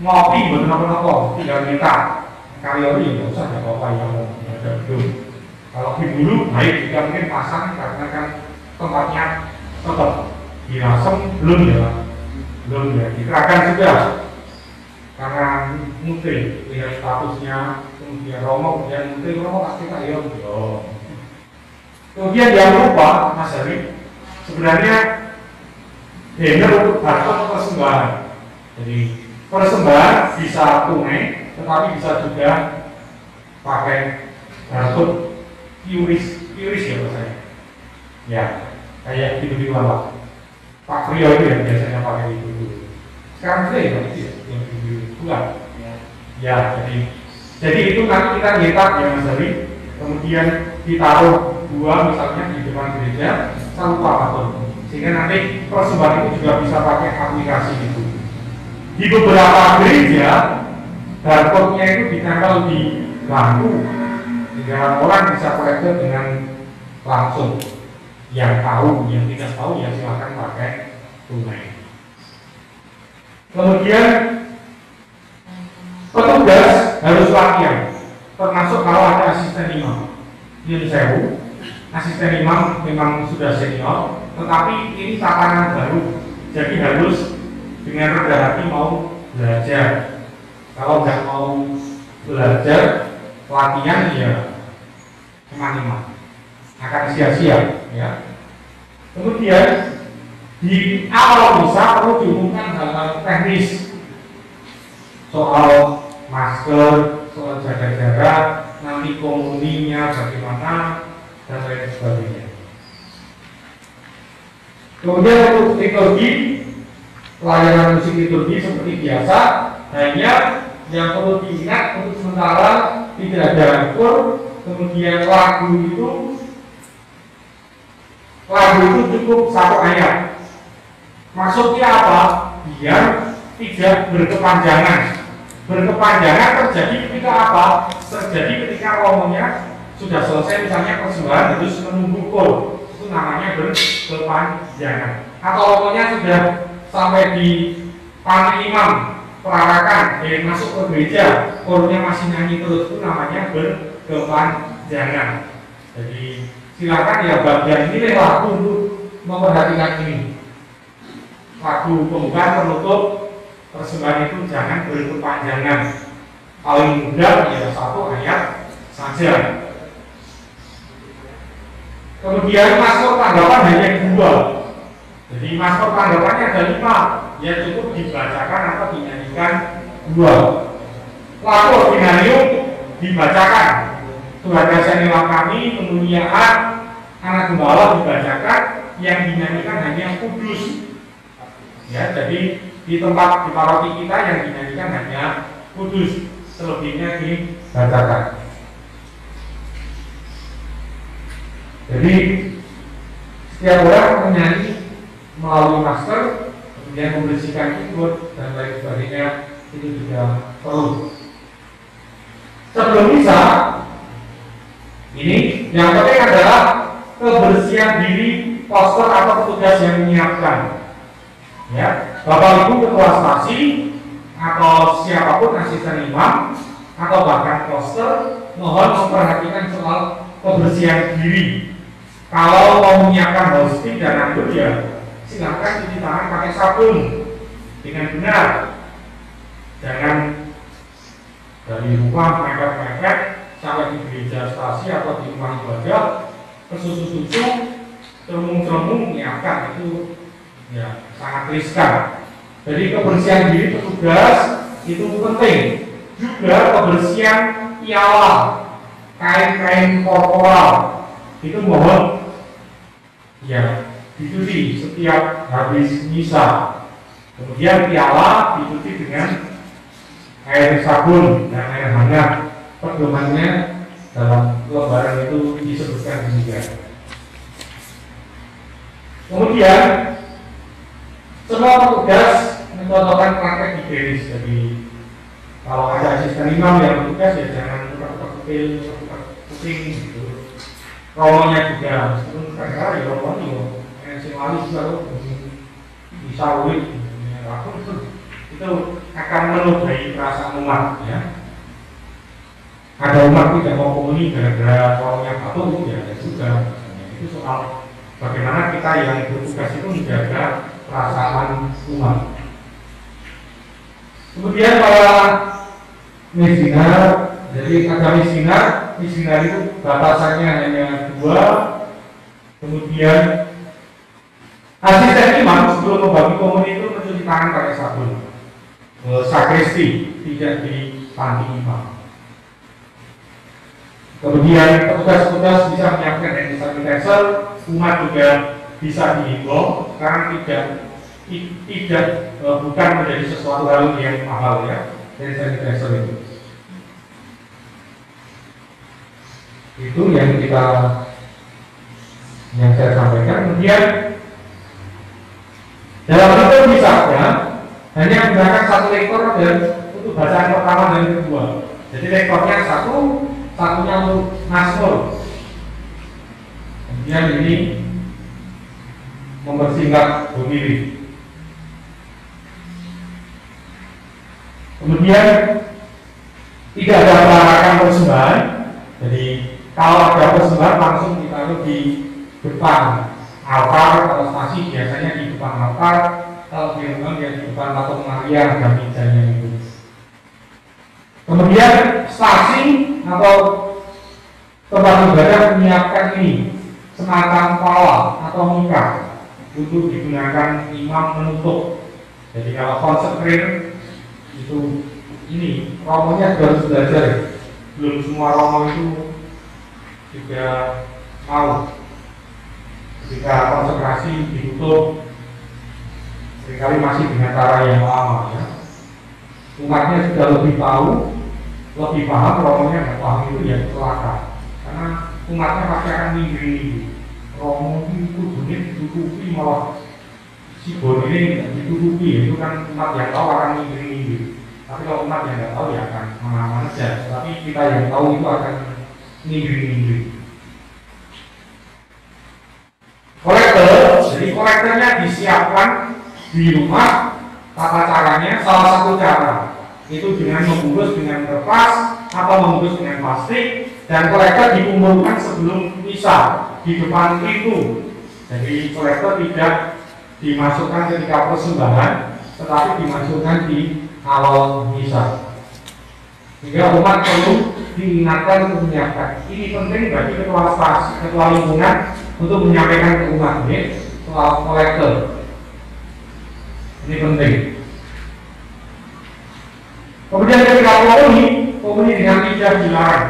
Ngopi benar-benar tidak minta kalori, nggak usah ada apa yang mau ada gedung. Kalau di dulu baik juga mungkin pasang karena kan tempatnya tetap di Lasem belum ya dikerahkan juga karena mungkin lihat statusnya, kemudian Romo, kemudian mungkin Romo pasti tak yo. Kemudian yang lupa Mas Heri, sebenarnya banner untuk barcode persembahan. Jadi persembahan bisa tunai, tetapi bisa juga pakai barcode QRIS ya Mas saya. Ya, kayak gitu lah. Pak Priyo itu yang biasanya pakai itu. Sekarang saya ya, yang bulan. Ya, jadi itu nanti kita nyetak ya Mas Heri, kemudian ditaruh 2 misalnya di depan gereja, saya lupa apa, sehingga nanti persembahan itu juga bisa pakai aplikasi itu. Di beberapa gereja, barcode-nya itu ditempel di lampu, sehingga orang bisa kolektor dengan langsung. Yang tahu, yang tidak tahu ya silahkan pakai tunai. Kemudian petugas harus latihan, termasuk kalau ada asisten imam. Ini sewu, asisten imam memang sudah senior, tetapi ini tatanan baru, jadi harus dengan rendah hati mau belajar. Kalau nggak mau belajar, latihan ya teman-teman akan sia-sia ya. Kemudian di awal misa perlu diumumkan hal-hal teknis soal masker, soal jaga jarak, nanti komuninya bagaimana dan lain sebagainya. Kemudian untuk liturgi, pelayanan musik liturgi seperti biasa, hanya yang perlu diingat untuk sementara tidak ada kur. Kemudian lagu itu cukup 1 ayat. Maksudnya apa? Biar tidak berkepanjangan. Berkepanjangan terjadi ketika apa? Terjadi ketika romonya sudah selesai, misalnya persembahan harus menunggu kol. Itu namanya berkepanjangan. Atau romonya sudah sampai di panik imam, pelarakan, masuk ke gereja, kornya masih nyanyi terus, itu namanya berkepanjangan. Jadi silakan ya bagian ini lagu untuk memperhatikan ini. Lagu pembukaan penutup persembahan itu jangan berkepanjangan. Paling mudah ya 1 ayat saja. Kemudian masuk tanggapan hanya 2. Jadi masuk tanggapannya ada 5. Ya cukup dibacakan atau dinyanyikan 2. Lagu ordinarium dibacakan. Tuhan kasihanilah kami, kemuliaan anak gembala dibacakan, yang dinyanyikan hanya kudus. Ya, jadi di tempat di paroki kita yang dinyanyikan hanya kudus, selebihnya dibacakan. Jadi setiap orang menyanyi melalui masker, kemudian membersihkan keyboard dan lain sebagainya, itu juga perlu. Sebelum misa, ini yang penting adalah kebersihan diri poster atau petugas yang menyiapkan. Ya, Bapak Ibu ketua stasi atau siapapun asisten imam atau bahkan poster, mohon memperhatikan soal kebersihan diri. Kalau mau menyiapkan hosting dan anduk ya silakan cuci tangan pakai sabun dengan benar. Jangan dari rumah mepet-mepet sampai di gereja stasi atau di rumah ibadah kesusu-susu ceremung-ceremung menyiapkan, itu ya sangat riskan. Jadi kebersihan diri petugas itu penting. Juga kebersihan piala, kain-kain korporal itu mohon ya dicuci setiap habis misa. Kemudian piala dicuci dengan air sabun dan air hangat. Pedomannya dalam lembaran itu disebutkan demikian. Kemudian semua petugas mencontohkan praktek higienis. Jadi kalau ada asisten imam yang bertugas ya jangan tukar-tukar kuping gitu. Romonya juga, meskipun kadang-kadang ya romonya yang selalu juga bisa ulik, itu akan melukai perasaan umat. Ya. Ada umat tidak mau komuni gara-gara romonya batuk, ya ada juga. Itu soal bagaimana kita yang bertugas itu menjaga perasaan umat. Kemudian para misioner, jadi ada misioner itu batasannya hanya 2. Kemudian asisten imam sebelum membagi komuni itu mencuci tangan pakai sabun. Sakristi tidak di panti imam. Kemudian petugas-petugas bisa menyiapkan hand sanitizer, umat juga bisa dihimbau karena tidak bukan menjadi sesuatu hal yang mahal ya, hand sanitizer itu. Itu yang saya sampaikan. Kemudian dalam itu bisa ya, hanya menggunakan 1 lektor dan untuk bacaan pertama dan kedua. Jadi lektornya satunya untuk Mazmur. Kemudian ini mempersingkat homili. Kemudian tidak ada pelarangan persembahan. Jadi kalau ada persembahan langsung ditaruh di depan altar atau stasi, biasanya di depan altar. Kalau di rumah ya di depan patung Maria dan mejanya itu. Kemudian stasi atau tempat ibadah menyiapkan ini semacam pala atau mika untuk digunakan imam menutup. Jadi kalau konsekrir itu ini romonya harus belajar. Belum semua romo itu juga mau. Ketika konsekrasi ditutup, seringkali masih dengan cara yang lama ya. Umatnya sudah lebih tahu, lebih paham, romonya nggak paham itu ya celaka. Karena umatnya pasti akan minggu-minggu. Romo itu bunyi ditutupi, malah si bon ini tidak ditutupi, itu kan umat yang tahu akan minggu-minggu. Tapi kalau umat yang nggak tahu ya akan mana-mana saja. Tapi kita yang tahu itu akan minggu-minggu. Kolektor, jadi kolektornya disiapkan di rumah tata caranya, salah satu cara itu dengan membungkus dengan kertas atau membungkus dengan plastik, dan kolektor dikumpulkan sebelum misa di depan pintu. Jadi kolektor tidak dimasukkan ketika persembahan, tetapi dimasukkan di awal misa. Sehingga umat perlu diingatkan untuk menyiapkan. Ini penting bagi ketua stasi, ketua lingkungan untuk menyampaikan ke umat, soal kolektor. Ini penting. Kemudian ketika komuni dengan tidak dilarang.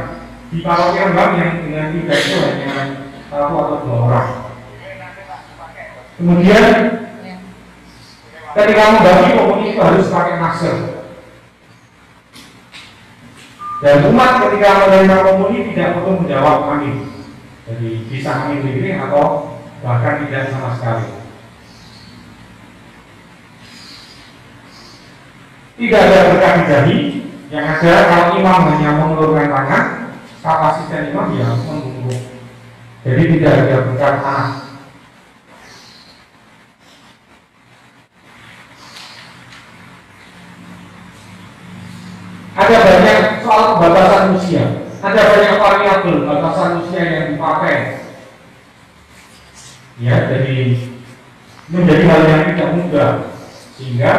Di paroki Rembang yang dengan tidak itu hanya 1 atau 2 orang. Kemudian ketika membagi komuni itu harus pakai masker. Dan umat ketika menerima komuni tidak perlu menjawab amin. Jadi bisa amin begini atau bahkan tidak sama sekali. Tidak ada berkah di dahi, yang ada kalau imam hanya mengulurkan tangan, kapasitas imam ya membungkuk. Jadi tidak ada berkah tanah. Ada banyak soal batasan usia, ada banyak variabel batasan usia yang dipakai. Ya, jadi menjadi hal yang tidak mudah, sehingga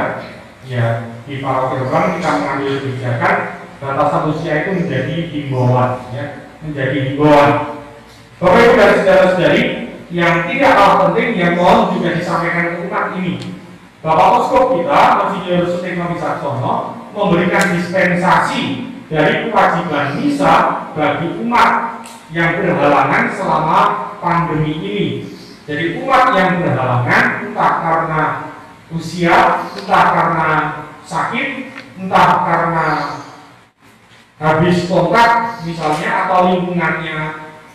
ya di paroki Rembang kita mengambil kebijakan batasan usia itu menjadi himbauan, ya, menjadi himbauan. Bapak Ibu dan saudara-saudari yang tidak kalah penting yang mohon juga disampaikan ke umat ini. Bapak Poskop kita, Monsinyur Sutikno Wicaksono, memberikan dispensasi dari kewajiban misa bagi umat yang berhalangan selama pandemi ini. Jadi umat yang berhalangan entah karena usia, entah karena sakit, entah karena habis kontrak misalnya, atau lingkungannya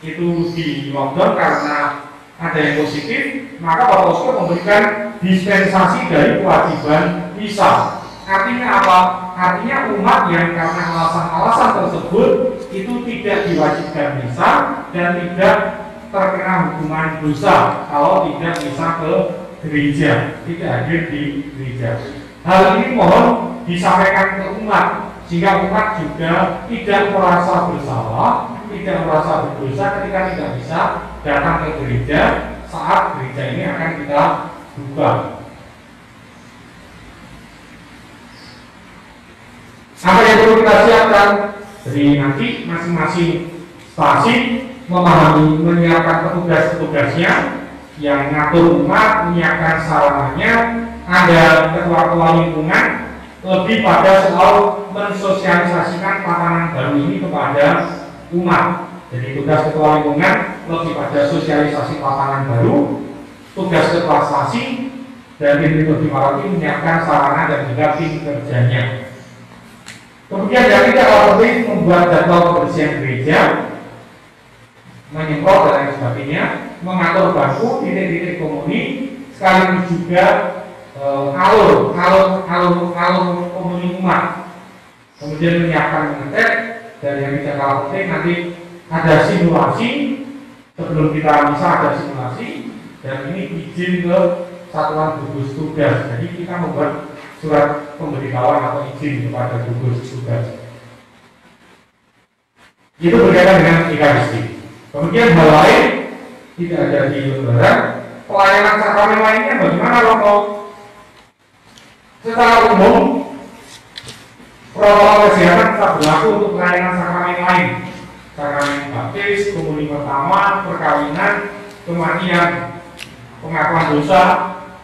itu di lockdown karena ada yang positif, maka Bapak Poskop memberikan dispensasi dari kewajiban misa. Artinya apa? Artinya umat yang karena alasan-alasan tersebut itu tidak diwajibkan misa dan tidak terkena hukuman dosa kalau tidak misa ke gereja, tidak hadir di gereja. Hal ini mohon disampaikan ke umat sehingga umat juga tidak merasa bersalah, tidak merasa berdosa ketika tidak bisa datang ke gereja saat gereja ini akan kita buka. Apa yang perlu kita siapkan? Jadi nanti masing-masing stasi memahami, menyiapkan petugas-petugasnya yang ngatur umat, menyiapkan sarananya. Ada ketua-ketua lingkungan lebih pada soal mensosialisasikan patanan baru ini kepada umat. Jadi tugas ketua lingkungan lebih pada sosialisasi patanan baru, tugas ketua stasi dan tim di paroki menyiapkan sarana dan juga tim kerjanya. Kemudian yang tidak penting membuat jadwal kebersihan gereja, menyemprot dan lain sebagainya, mengatur bangku, titik-titik komuni, sekaligus juga alur komuni umat. Kemudian menyiapkan mengecek, dan yang tidak kalah penting nanti ada simulasi sebelum kita bisa ada simulasi, dan ini izin ke satuan gugus tugas. Jadi kita membuat surat pemberitahuan atau izin kepada gugus tugas. Itu berkaitan dengan Ekaristi. Kemudian hal lain tidak ada di lembaran pelayanan sakramen lainnya bagaimana Romo? Secara umum protokol kesehatan tetap berlaku untuk pelayanan sakramen lain, sakramen baptis, komuni pertama, perkawinan, kematian, pengakuan dosa,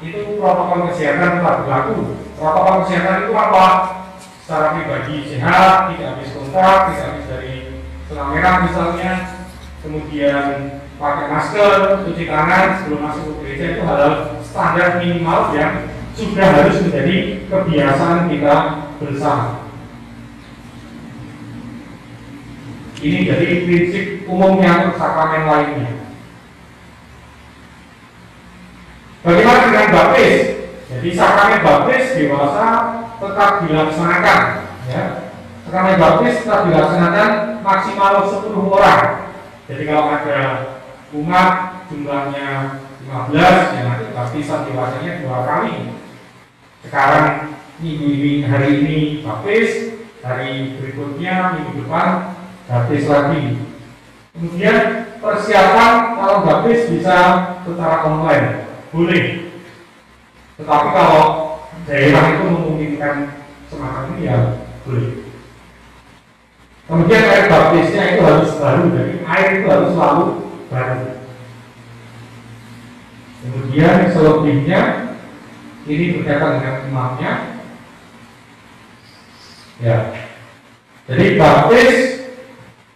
itu protokol kesehatan tetap berlaku. Protokol kesehatan itu apa? Secara pribadi sehat, tidak habis kontrak, tidak habis dari zona merah misalnya, kemudian pakai masker, cuci tangan sebelum masuk ke gereja, itu hal standar minimal yang sudah harus menjadi kebiasaan kita bersama. Ini jadi prinsip umumnya untuk sakramen lainnya. Bagaimana dengan baptis? Jadi sakramen baptis dewasa tetap dilaksanakan, ya. Sakramen baptis tetap dilaksanakan maksimal 10 orang. Jadi kalau ada umat jumlahnya 15, ya nanti baptisan dewasanya 2 kali. Sekarang minggu ini, hari ini baptis, hari berikutnya minggu depan baptis lagi. Kemudian persiapan kalau baptis bisa secara online, boleh. Tetapi kalau daerah itu memungkinkan semacam ini ya boleh. Kemudian air baptisnya itu harus baru, jadi air itu harus selalu baru. Kemudian selebihnya ini berkaitan dengan imamnya. Ya, jadi baptis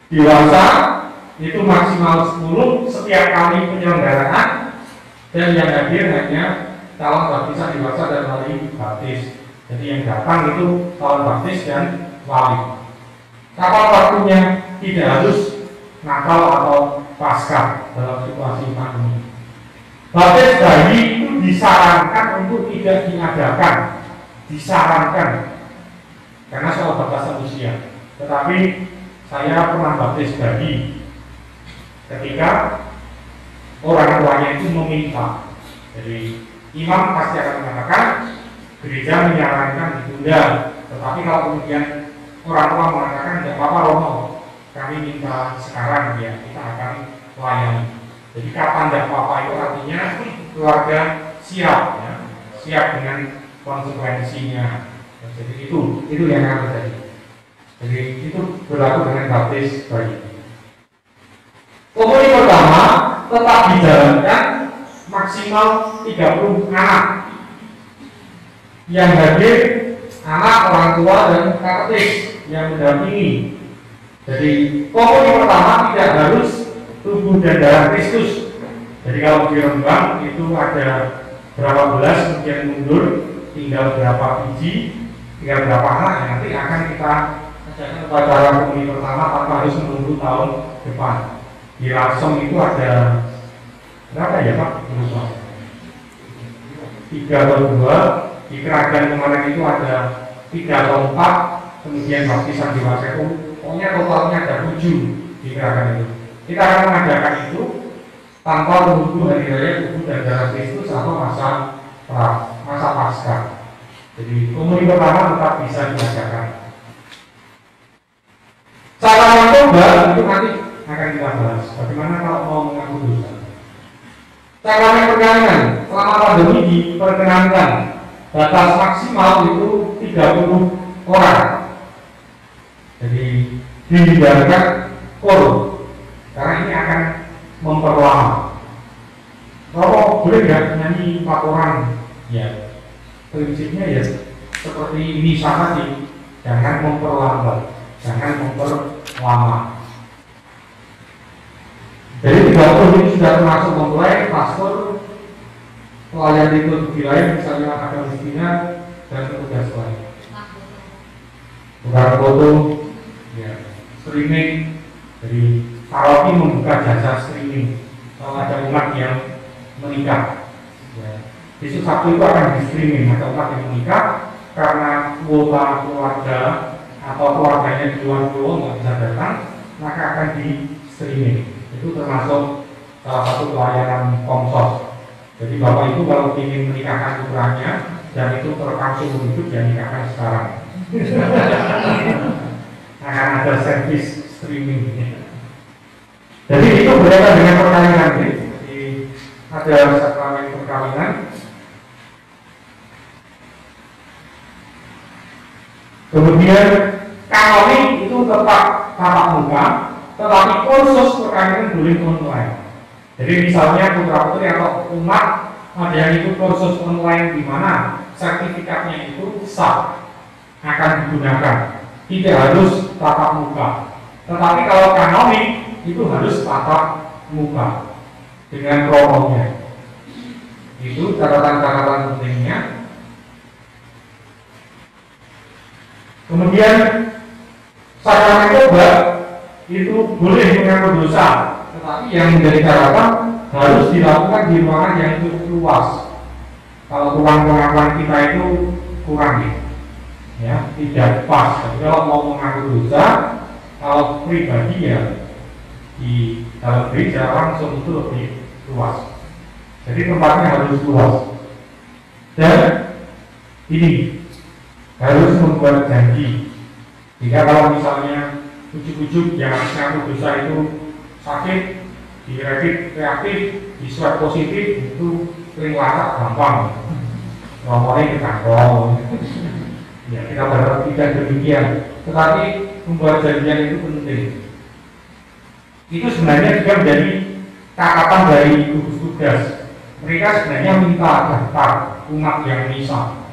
dewasa itu maksimal 10 setiap kali penyelenggaraan, dan yang hadir hanya calon baptisan dewasa dan wali baptis. Jadi yang datang itu calon baptis dan wali. Kapan waktunya? Tidak harus Natal atau Paskah dalam situasi pandemi. Baptis bayi itu disarankan untuk tidak diadakan, disarankan karena soal batasan usia. Tetapi saya pernah baptis bayi ketika orang tuanya itu meminta. Jadi imam pasti akan mengatakan, gereja menyarankan ditunda. Tetapi kalau kemudian orang tua mengatakan tidak apa-apa Romo, kami minta sekarang, ya kita akan layani. Jadi kapan tidak apa-apa itu artinya keluarga siap, ya, siap dengan konsekuensinya. Jadi itu yang akan terjadi. Jadi itu berlaku dengan baptis bayi. Komuni pertama tetap dijalankan maksimal 30 anak yang hadir, anak, orang tua, dan katekis yang mendampingi. Jadi komuni pertama tidak harus tubuh dan darah Kristus. Jadi kalau di Rembang itu ada berapa belas, kemudian mundur tinggal berapa biji, tinggal berapa anak, yang nanti akan kita adakan upacara komuni pertama tanpa harus menunggu tahun depan. Di Langsung itu ada berapa ya Pak? 3 atau 2. Di Keragan kemarin itu ada 3 atau 4. Kemudian baptisan di Waseku, pokoknya totalnya ada 7 di Keragan itu. Kita akan mengadakan itu tanpa menunggu hari raya tubuh dan darah Kristus atau masa Paskah. Jadi komuni pertama tetap bisa diadakan. Cara mencoba itu nanti akan kita bahas. Bagaimana kalau mau mengaku dosa? Cara perkawinan selama pandemi diperkenankan, batas maksimal itu 30 orang. Jadi dihindarkan korum, karena ini akan memperlama. Kalau boleh nggak nyanyi 4 orang? Ya, prinsipnya ya seperti ini sama sih. Jangan memperlambat, jangan memperlama. Jadi 30 ini sudah termasuk mempelai, pastor, pelayan di wilayah, misalnya ada miskinnya dan petugas lain. Bukan foto, ya, streaming. Jadi paroki membuka jasa streaming. Kalau ada umat yang menikah, ya, besok Sabtu itu akan di streaming. Ada umat yang menikah karena kuota keluarga atau keluarganya di luar pulau nggak bisa datang, maka akan di streaming. Itu termasuk salah satu pelayanan komsos. Jadi Bapak Ibu kalau ingin menikahkan putranya dan itu terekam seumur hidup, ya nikahkan sekarang. Akan ada servis streaming. Jadi itu berkaitan dengan perkawinan. Jadi ada sakramen perkawinan. Kemudian kanonik itu tetap tatap muka, tetapi kursus perkawinan boleh online. Jadi misalnya putra putri atau umat ada yang ikut kursus online di mana sertifikatnya itu sah akan digunakan, tidak harus tatap muka. Tetapi kalau kanonik itu harus tatap muka dengan promonya. Itu catatan-catatan pentingnya. Kemudian sakramen tobat itu boleh mengaku dosa, tetapi yang menjadi catatan harus dilakukan di ruangan yang cukup luas. Kalau ruang pengakuan kita itu kurang, ya, tidak pas. Jadi kalau mau mengaku dosa, kalau pribadi ya di dalam gereja langsung itu lebih luas. Jadi tempatnya harus luas. Dan ini harus membuat janji. Jika kalau misalnya ujuk-ujuk yang ngaku dosa itu sakit, di rapid reaktif, di swab positif, itu sering lacak gampang. Ngomongnya ke kantong. Ya, kita berharap tidak demikian. Tetapi membuat janjian itu penting. Itu sebenarnya juga menjadi catatan dari gugus tugas. Mereka sebenarnya minta daftar umat yang misa,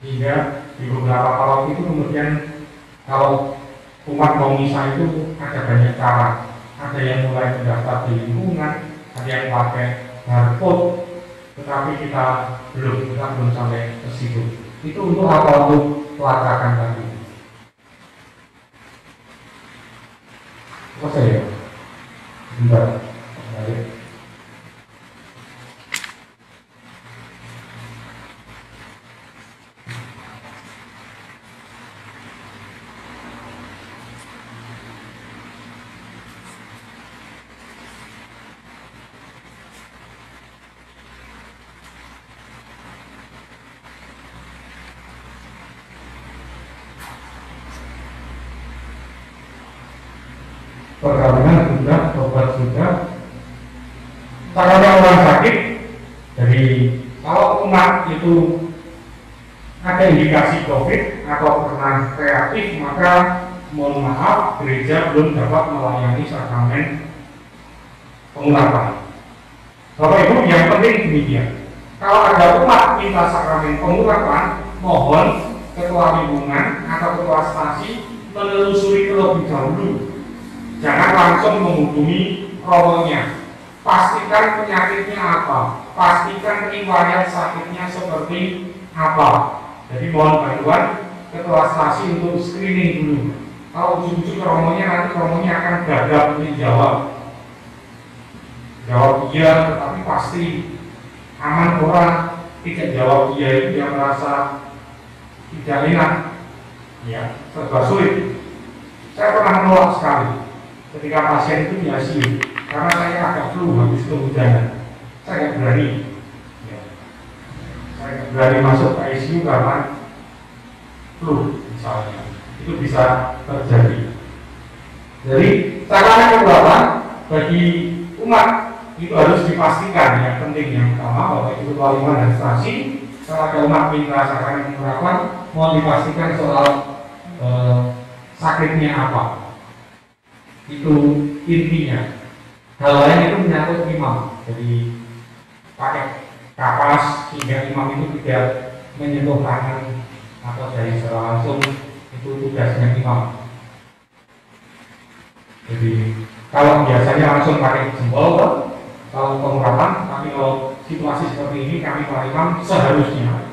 hingga di beberapa kalau itu kemudian kalau umat mau misa itu ada banyak cara. Ada yang mulai mendaftar di lingkungan, ada yang pakai barcode, tetapi kita belum sampai ke situ. Itu untuk apa? Untuk pelacakan tadi. Apa saya? Bentar. Baik. Perkawinan sudah, obat sudah. Caranya orang sakit, jadi kalau umat itu ada indikasi COVID atau pernah reaktif, maka mohon maaf, gereja belum dapat melayani sakramen pengurapan. Bapak Ibu, yang penting demikian. Kalau ada umat minta sakramen pengurapan, mohon ketua lingkungan atau ketua stasi menelusuri terlebih dahulu. Jangan langsung menghubungi romonya. Pastikan penyakitnya apa, pastikan riwayat sakitnya seperti apa. Jadi mohon bantuan ketua stasi untuk screening dulu. Kalau ujung-ujung romonya, nanti romonya akan gagap menjawab. Jawab iya, tetapi pasti aman orang. Tidak jawab iya itu dia merasa tidak enak, ya, serba sulit. Saya pernah menolak sekali ketika pasien itu di ICU, karena saya agak flu habis kehujanan. Saya nggak berani, ya. Saya nggak berani masuk ke ICU karena flu misalnya, itu bisa terjadi. Jadi caranya keberapa bagi umat itu harus dipastikan. Yang penting yang pertama bahwa itu ketua lingkungan dan stasi, kalau ada umat minta sakramen pengurapan, mohon dipastikan soal sakitnya apa. Itu intinya. Hal lain itu menyangkut imam. Jadi pakai kapas sehingga imam itu tidak menyentuh tangan atau dari secara langsung, itu tugasnya imam. Jadi kalau biasanya langsung pakai jempol kalau pengurapan, tapi kalau situasi seperti ini kami para imam seharusnya,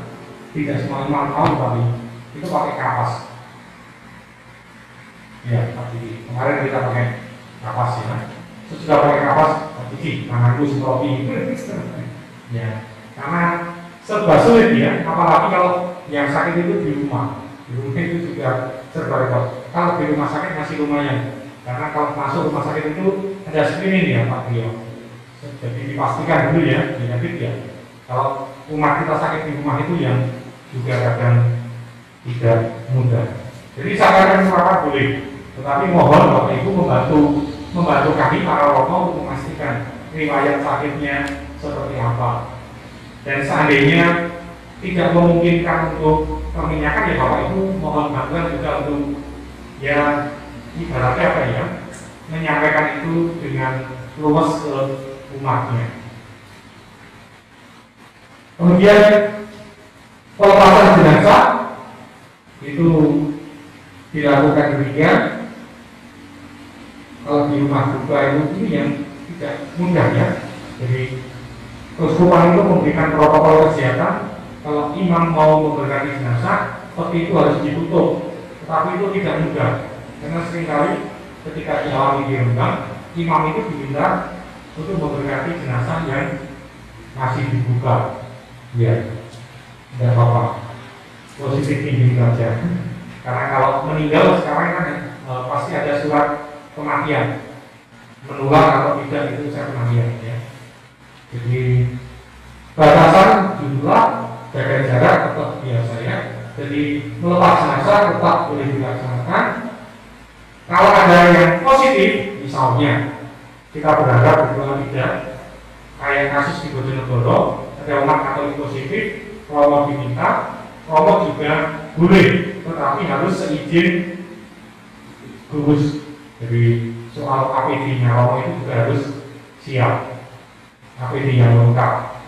tidak semua imam tahu, tapi itu pakai kapas. Ya, tapi kemarin kita pakai kapas ya. Sesudah pakai kapas, tapi tanganku seperti ya, karena serba sulit ya. Apalagi kalau yang sakit itu di rumah itu juga serba repot. Kalau di rumah sakit masih lumayan, karena kalau masuk rumah sakit itu ada screening ya Pak Tio. Jadi dipastikan dulu ya penyakit ya. Kalau umat kita sakit di rumah itu yang juga kadang tidak mudah. Jadi sakramen pengurapan boleh. Tetapi mohon Bapak Ibu membantu kami para romo untuk memastikan riwayat sakitnya seperti apa. Dan seandainya tidak memungkinkan untuk peminyakan ya Bapak Ibu mohon bantuan juga untuk ya ibaratnya apa ya, menyampaikan itu dengan luas ke umatnya. Kemudian pelepasan jenazah itu dilakukan demikian. Kalau di rumah duka itu ini yang tidak mudah ya. Jadi keuskupan itu memberikan protokol kesehatan. Kalau imam mau memberkati jenazah, seperti itu harus ditutup. Tetapi itu tidak mudah, karena seringkali ketika dialami di Rembang, imam itu diminta untuk memberkati jenazah yang masih dibuka. Ya, tidak apa-apa. Positif tinggi saja. Karena kalau meninggal sekarang kan pasti ada surat kematian, menular atau tidak itu saya pernah lihat ya. Jadi batasan jumlah, jaga jarak tetap biasa ya. Jadi melepas jenazah tetap boleh dilaksanakan. Kalau ada yang positif, misalnya kita berharap tidak kayak kasus di Bojonegoro, ada umat Katolik positif, Romo diminta, Romo juga boleh, tetapi harus seizin gugus. Jadi soal APD-nya Romo itu juga harus siap, APD yang lengkap.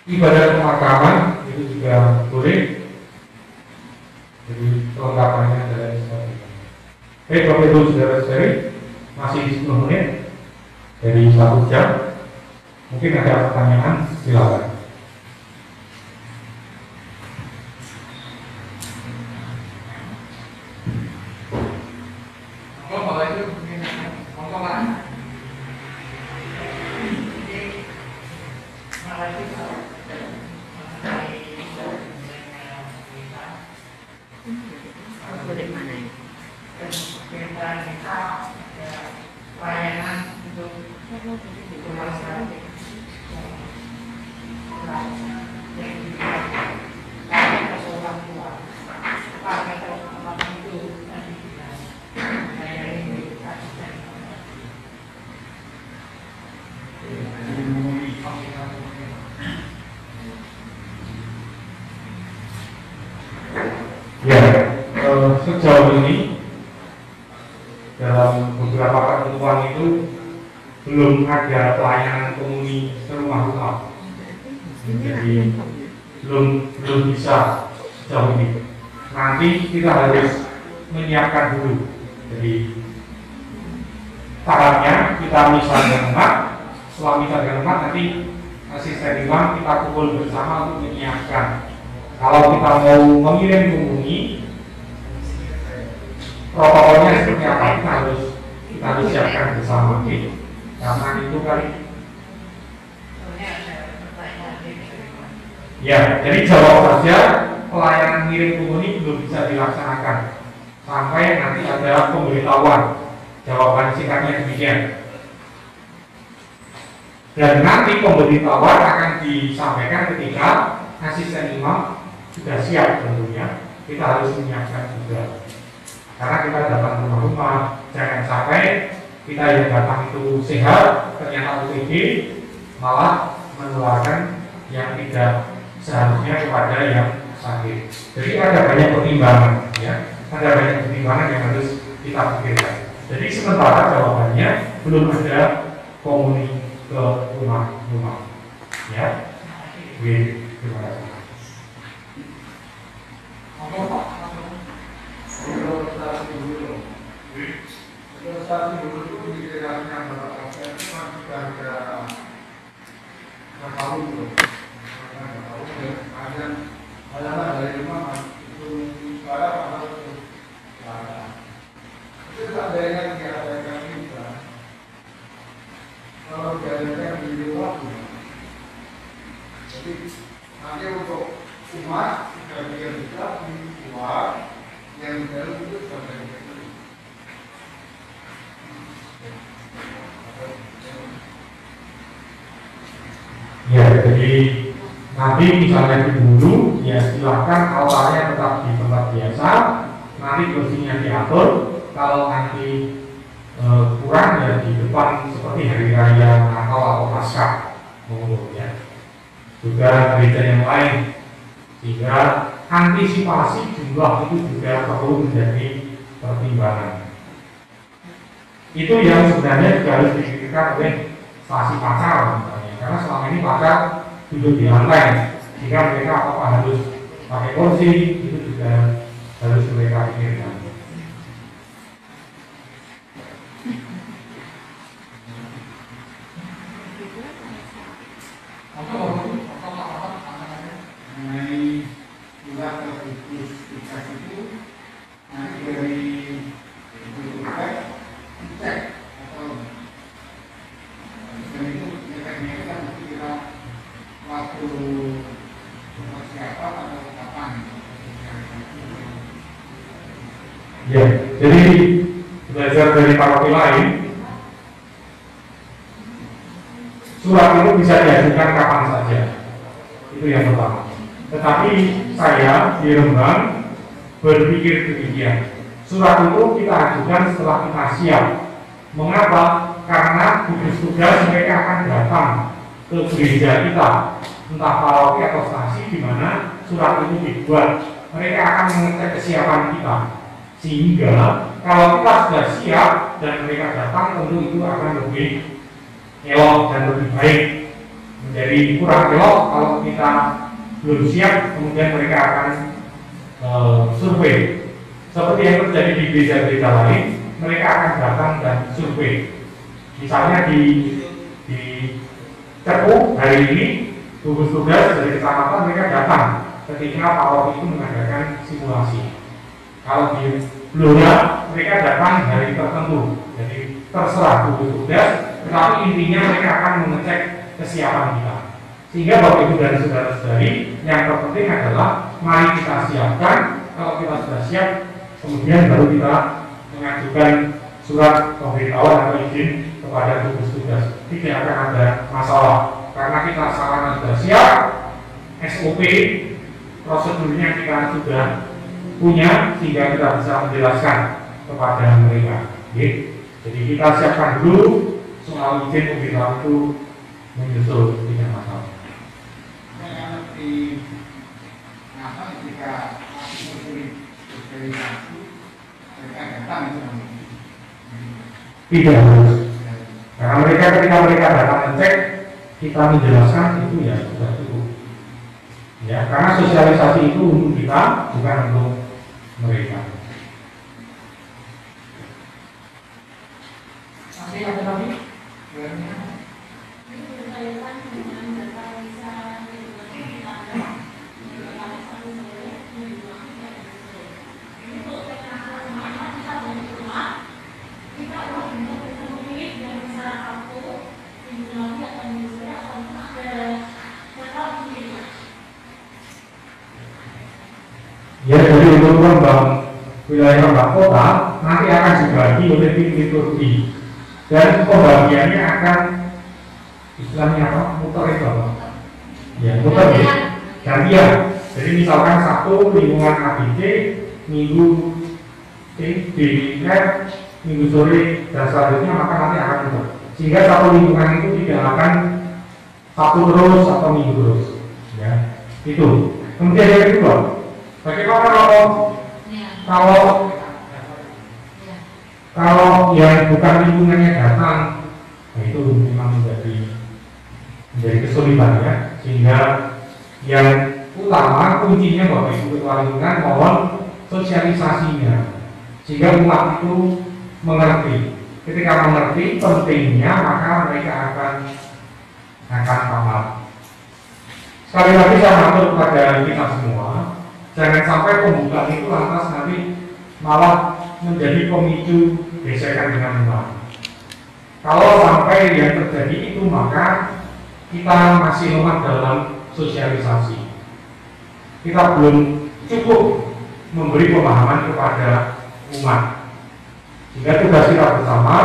Ibadah pemakaman itu juga boleh, jadi kelengkapannya adalah seperti itu. Baik, Bapak Ibu saudara-saudari, masih 10 menit dari 1 jam. Mungkin ada pertanyaan, silakan. Sejauh ini dalam beberapa ketentuan itu belum ada pelayanan komuni serumah-rumah, jadi belum bisa sejauh ini. Nanti kita harus menyiapkan dulu. Jadi tahapnya kita misalkan umat, setelah misalkan umat nanti asisten imam kita kumpul bersama untuk menyiapkan. Kalau kita mau mengirim komuni, protokolnya seperti apa kita harus siapkan bersama, karena itu kan ya. Jadi jawab saja, pelayanan ngirim komuni belum bisa dilaksanakan sampai nanti ada pemberitahuan. Jawaban singkatnya demikian. Dan nanti pemberitahuan akan disampaikan ketika asisten imam sudah siap. Tentunya kita harus menyiapkan juga. Karena kita datang rumah-rumah, jangan sampai kita yang datang itu sehat, ternyata OTG malah menularkan yang tidak seharusnya kepada yang sakit. Jadi ada banyak pertimbangan, ya, ada banyak pertimbangan yang harus kita pikirkan. Jadi sementara jawabannya belum ada komuni ke rumah-rumah, ya. Terima kasih. Ilustrasi dulu itu dikirakan berapa persen itu kan sudah ada tahun loh, ada dari rumah itu ada apa itu ada. Itu seandainya tidak ada yang bisa, kalau jalannya di luar, jadi nanti untuk umat sudah bisa di luar, yang di dalam itu sudah ya. Jadi nanti misalnya dulu ya silahkan altarnya tetap di tempat biasa, nanti kursinya diatur. Kalau nanti kurang ya di depan seperti hari raya Natal atau Paskah, ya. Juga gereja yang lain, sehingga antisipasi jumlah itu juga perlu menjadi pertimbangan. Itu yang sebenarnya juga harus dipikirkan oleh stasi pacar misalnya, karena selama ini pacar duduk di lantai, jika mereka apakah harus pakai kursi, itu juga harus mereka pikirkan. Ya, jadi belajar dari paroki lain, surat itu bisa diajukan kapan saja. Itu yang pertama. Tetapi saya di Rembang berpikir demikian. Surat itu kita ajukan setelah kita siap. Mengapa? Karena gugus tugas mereka akan datang ke gereja kita, entah paroki atau stasi di mana surat itu dibuat. Mereka akan mengecek kesiapan kita. Sehingga kalau kita sudah siap dan mereka datang, tentu itu akan lebih elok dan lebih baik. Menjadi kurang elok kalau kita belum siap, kemudian mereka akan survei. Seperti yang terjadi di gereja-gereja lain, mereka akan datang dan survei. Misalnya di Cepu hari ini, gugus tugas dari kecamatan mereka datang ketika paroki itu mengadakan simulasi. Kalau di Blora mereka datang hari tertentu, jadi terserah gugus tugas, tetapi intinya mereka akan mengecek kesiapan kita. Sehingga Bapak Ibu dan saudara-saudari, yang terpenting adalah mari kita siapkan. Kalau kita sudah siap, kemudian baru kita mengajukan surat pemberitahuan atau izin kepada gugus tugas. Tidak akan ada masalah karena kita sarana sudah siap, SOP prosedurnya kita sudah punya, sehingga kita bisa menjelaskan kepada mereka. Jadi kita siapkan dulu soal izin pemberitahuan itu menyusul, tidak masalah. Di apa ketika mereka datang itu tidak harus, karena mereka ketika mereka datang ngecek, kita menjelaskan itu ya sudah cukup. Ya, karena sosialisasi itu untuk kita, bukan untuk mereka. masih ada lagi? Ya, jadi untuk Rembang, wilayah Rembang kota nanti akan dibagi oleh tim liturgi, dan pembagiannya akan istilahnya apa? Muter itu apa? Ya, muter ya. Gantian. Jadi misalkan Sabtu lingkungan ABC, Minggu DIF, Minggu sore dan selanjutnya, maka nanti akan muter. Sehingga satu lingkungan itu tidak akan Sabtu terus atau Minggu terus. Ya, itu. Kemudian yang kedua, bagaimana kalau yang bukan lingkungannya datang, nah itu memang menjadi kesulitan ya. Sehingga yang utama kuncinya Bapak Ibu Ketua Lingkungan mohon sosialisasinya, sehingga umat itu mengerti. Ketika mengerti pentingnya, maka mereka akan paham. Sekali lagi saya matur kepada kita semua, jangan sampai pembukaan itu lantas nanti malah menjadi pemicu gesekan dengan umat. Kalau sampai yang terjadi itu, maka kita masih lemah dalam sosialisasi. Kita belum cukup memberi pemahaman kepada umat. Jika tugas kita bersama,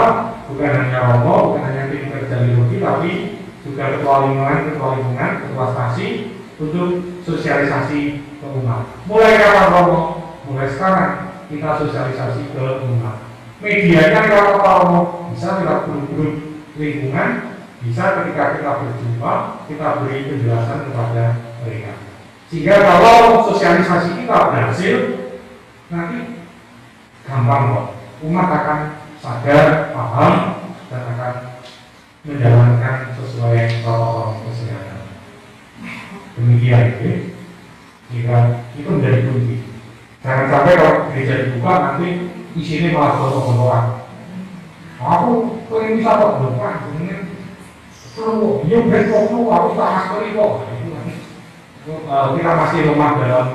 bukan hanya Romo, bukan hanya tim kerja liturgi, tapi juga ketua lingkungan, ketua stasi, untuk sosialisasi ke umat. Mulai kapan Romo? Mulai sekarang kita sosialisasi ke umat. Medianya lewat apa Romo? Bisa lewat grup-grup lingkungan, bisa ketika kita berjumpa, kita beri penjelasan kepada mereka. Sehingga kalau sosialisasi kita berhasil, nanti gampang kok. Umat akan sadar, paham, dan akan menjalankan sesuai protokol kesehatan. Demikian, jika itu menjadi kunci. Jangan sampai kalau gereja dibuka nanti isinya malah gotong-gotongan. Aku pengen bisa kok bukan, pengen seru, dia besok aku tak masker kok. Kita masih lemah dalam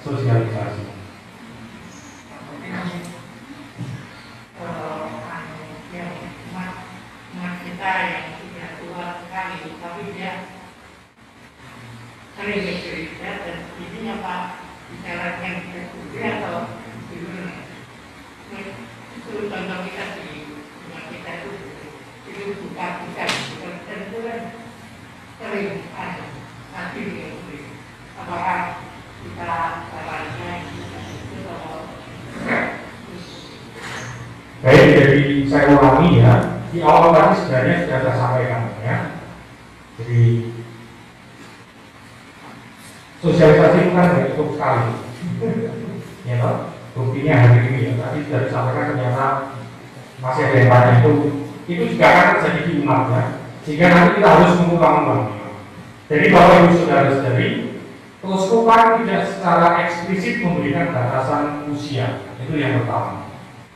sosialisasi. Kita yang sudah tua sekali, tapi dia sering bercerita dan ini apa bicara yang berkumpul atau itu contoh kita di rumah kita itu buka dan itu kan sering ada hati yang apakah Jadi saya ulangi ya, di awal tadi sebenarnya sudah saya sampaikan ya. Jadi sosialisasi itu kan tidak cukup sekali, ya toh? Buktinya hari ini ya, tadi sudah disampaikan ternyata masih ada yang banyak itu juga akan terjadi di umat ya. Sehingga nanti kita harus mengulang-ulang. Jadi Bapak Ibu Saudara-saudari, keuskupan tidak secara eksplisit memberikan batasan usia, itu yang pertama.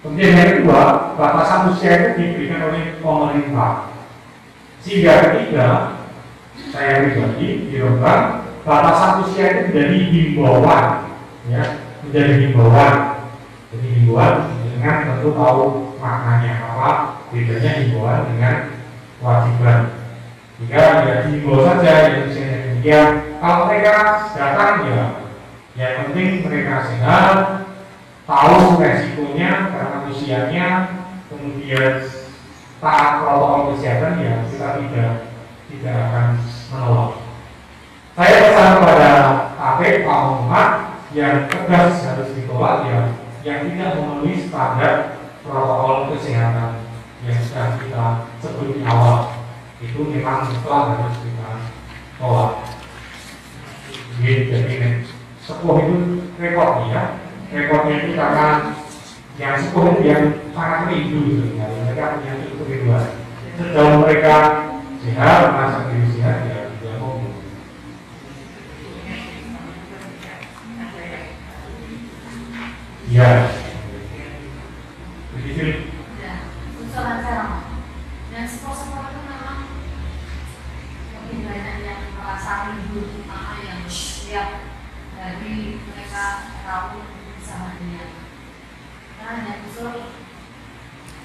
Kemudian yang kedua, batasan usia itu diberikan oleh pemerintah. Sehingga ketiga, saya pribadi di Rembang, batasan usia itu menjadi himbauan, ya, menjadi himbauan. Jadi himbauan dengan tentu tahu maknanya apa, bedanya himbauan dengan kewajiban. Jika ya dihimbau saja, yang usianya demikian, kalau mereka datang ya, yang penting mereka sehat, tahu resikonya karena usianya, kemudian taat protokol kesehatan ya kita tidak akan menolak. Saya pesan kepada Pak Muhammad yang tegas harus ditolak ya, yang tidak memenuhi standar protokol kesehatan yang sudah kita sebut di awal itu memang mutlak harus kita tolak. Jadi sepuh itu rekod ya. Rekodnya itu karena yang sepuh itu yang sangat rindu mereka punya cukup kerinduan. Sejauh mereka sehat, merasa diri sehat ya tidak mau. Ya. Begitu. Ya, usulan saya dan sekolah itu memang lebih banyak yang merasa rindu sama yang siap dari mereka tahu sama dia. Karena hanya usul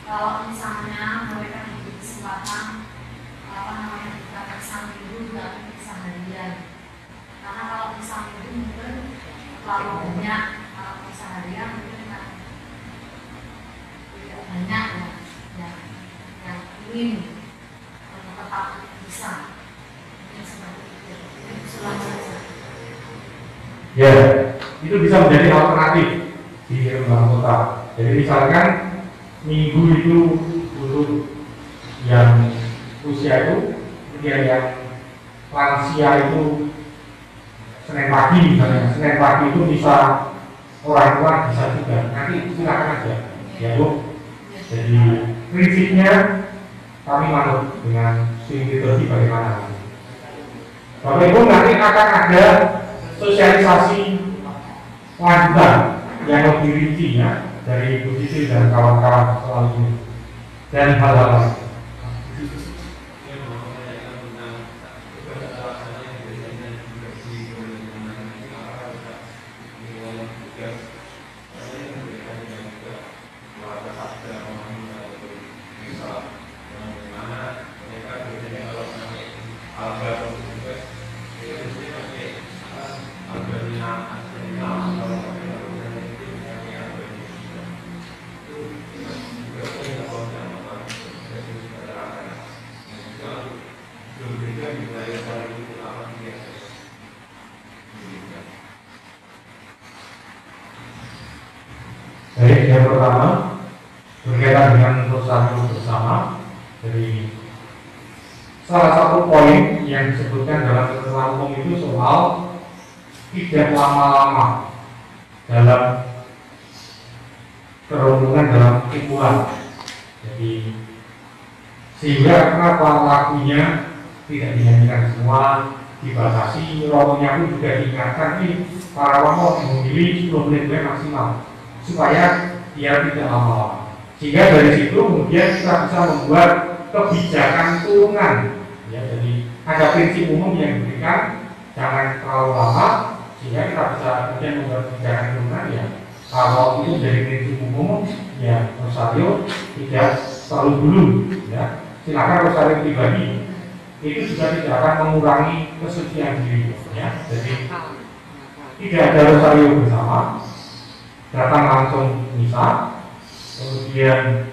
kalau misalnya mereka diberi kesempatan kita bersama dulu dan bersama dia. Karena kalau bersama itu mungkin terlalu banyak, kalau bersama dia mungkin kan tidak banyak yang ingin tetap bisa. Mungkin seperti itu. Itu usulan saja. Ya, itu bisa menjadi alternatif di Rembang Kota. Jadi misalkan minggu itu butuh yang usia itu, kemudian yang lansia itu Senin pagi misalnya. Senin pagi itu bisa orang tua bisa juga. Nanti silakan aja, ya Bu. Jadi prinsipnya kami manut dengan swing liturgi bagaimana. Bapak Ibu nanti akan ada sosialisasi lanjutan yang lebih rinci ya dari Bu Siti dan kawan-kawan soal ini dan hal-hal lain. Baik, yang pertama berkaitan dengan bersatu bersama. Jadi salah satu poin yang disebutkan dalam ketentuan umum itu soal tidak lama-lama dalam kerumunan dalam kumpulan. Jadi sehingga kenapa lagunya tidak dinyanyikan semua, dibatasi, rokoknya pun juga diingatkan nih para rokok memilih 10 menit maksimal supaya dia tidak lama-lama. Sehingga dari situ kemudian kita bisa membuat kebijakan turunan. Ya, jadi ada prinsip umum yang diberikan jangan terlalu lama, sehingga kita bisa kemudian membuat kebijakan turunan ya. Kalau itu menjadi prinsip umum, ya Rosario tidak terlalu dulu. Ya, silakan Rosario pribadi. Itu juga tidak akan mengurangi kesucian diri. Ya, jadi tidak ada Rosario bersama. Datang langsung misa, kemudian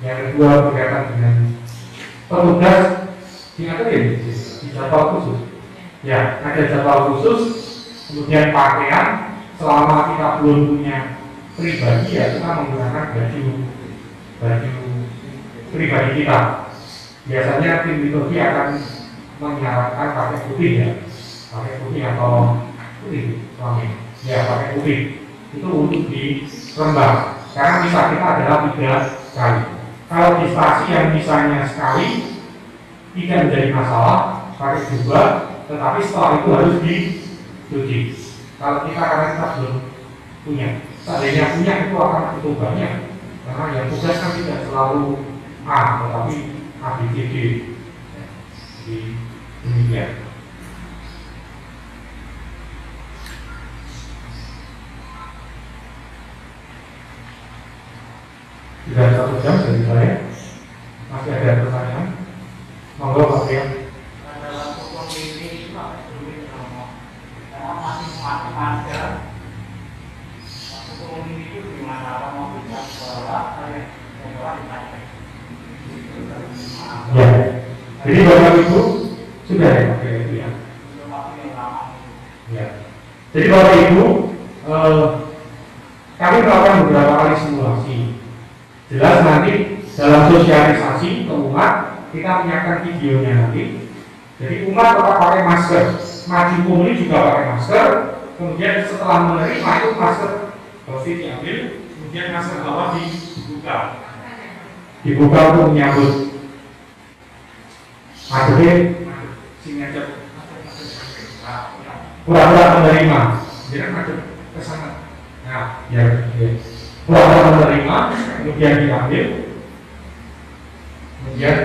yang kedua berkaitan dengan petugas diatur di jadwal khusus. Ya, ada jadwal khusus, kemudian pakaian selama kita belum punya pribadi ya kita menggunakan baju baju pribadi kita. Biasanya tim liturgi akan menyarankan pakai putih ya, pakai putih atau putih, ya pakai putih. Itu untuk di lembah. Karena misa kita adalah 3 kali. Kalau di stasi yang misalnya sekali tidak menjadi masalah, pakai 2, tetapi setelah itu harus dicuci. Kalau kita karena kita belum punya, seandainya punya itu akan butuh banyak. Karena yang tugas kan tidak selalu A, tetapi A, B, C, D. Jadi demikian. Sudah 1 jam dari saya. Masih ada pertanyaan? Monggo Pak Rian. Dalam hukum ini itu apa dulu ngomong? Karena masih ada. Hukum ini itu gimana orang mau bisa bahwa saya mau dipakai. Ya. Jadi Bapak Ibu sudah ya pakai itu ya. Ya. Jadi Bapak Ibu, kami melakukan beberapa kali simulasi. Jelas nanti dalam sosialisasi ke umat kita menyiapkan videonya nanti. Jadi umat tetap pakai masker, maju pungli juga pakai masker. Kemudian setelah menerima itu masker COVID diambil, kemudian masker bawah dibuka untuk menyambut. Akhirnya sini aja pura-pura menerima, jadi maju ke sana. Nah, ya. Pura-pura menerima, kemudian diambil, kemudian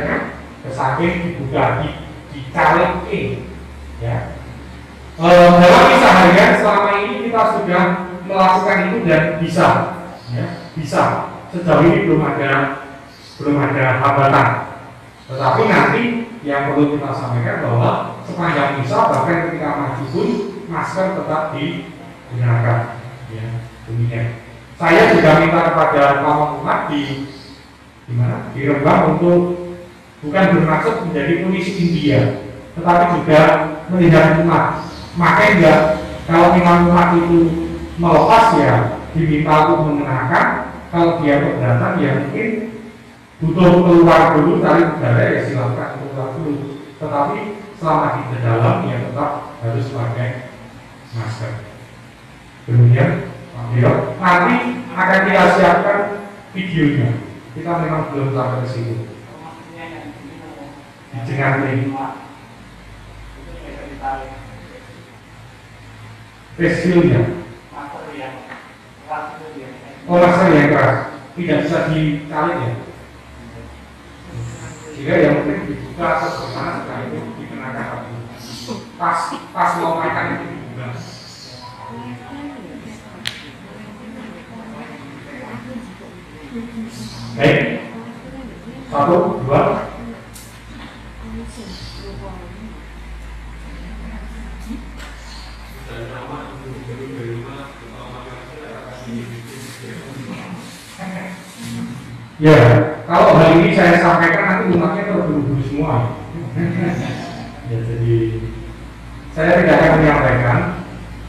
ke samping dibuka, dicalekin, ya. Dalam misa harian selama ini kita sudah melakukan itu dan bisa, ya, bisa. Sejauh ini belum ada hambatan. Tetapi nanti yang perlu kita sampaikan bahwa sepanjang misa bahkan ketika maju pun masker tetap digunakan, ya, demikian. Saya juga minta kepada kaum umat di Rembang untuk bukan bermaksud menjadi polisi India, tetapi juga melihat umat. Makanya kalau memang umat itu melepas ya diminta untuk mengenakan. Kalau dia keberatan ya mungkin butuh keluar dulu cari udara ya silakan keluar dulu. Tetapi selama di dalam ya tetap harus pakai masker. Demikian. Nanti akan kita siapkan videonya. Kita memang belum sampai ke situ. Dengan ini. Facialnya. Oh, masker yang keras. Tidak bisa ditarik ya. Jika yang penting dibuka atau bagaimana setelah itu dikenakan lagi. Pas mau makan itu dibuka. Baik, 1, 2. Ya, kalau hal ini saya sampaikan nanti umatnya terburu-buru semua. Ya, jadi saya tidak akan menyampaikan,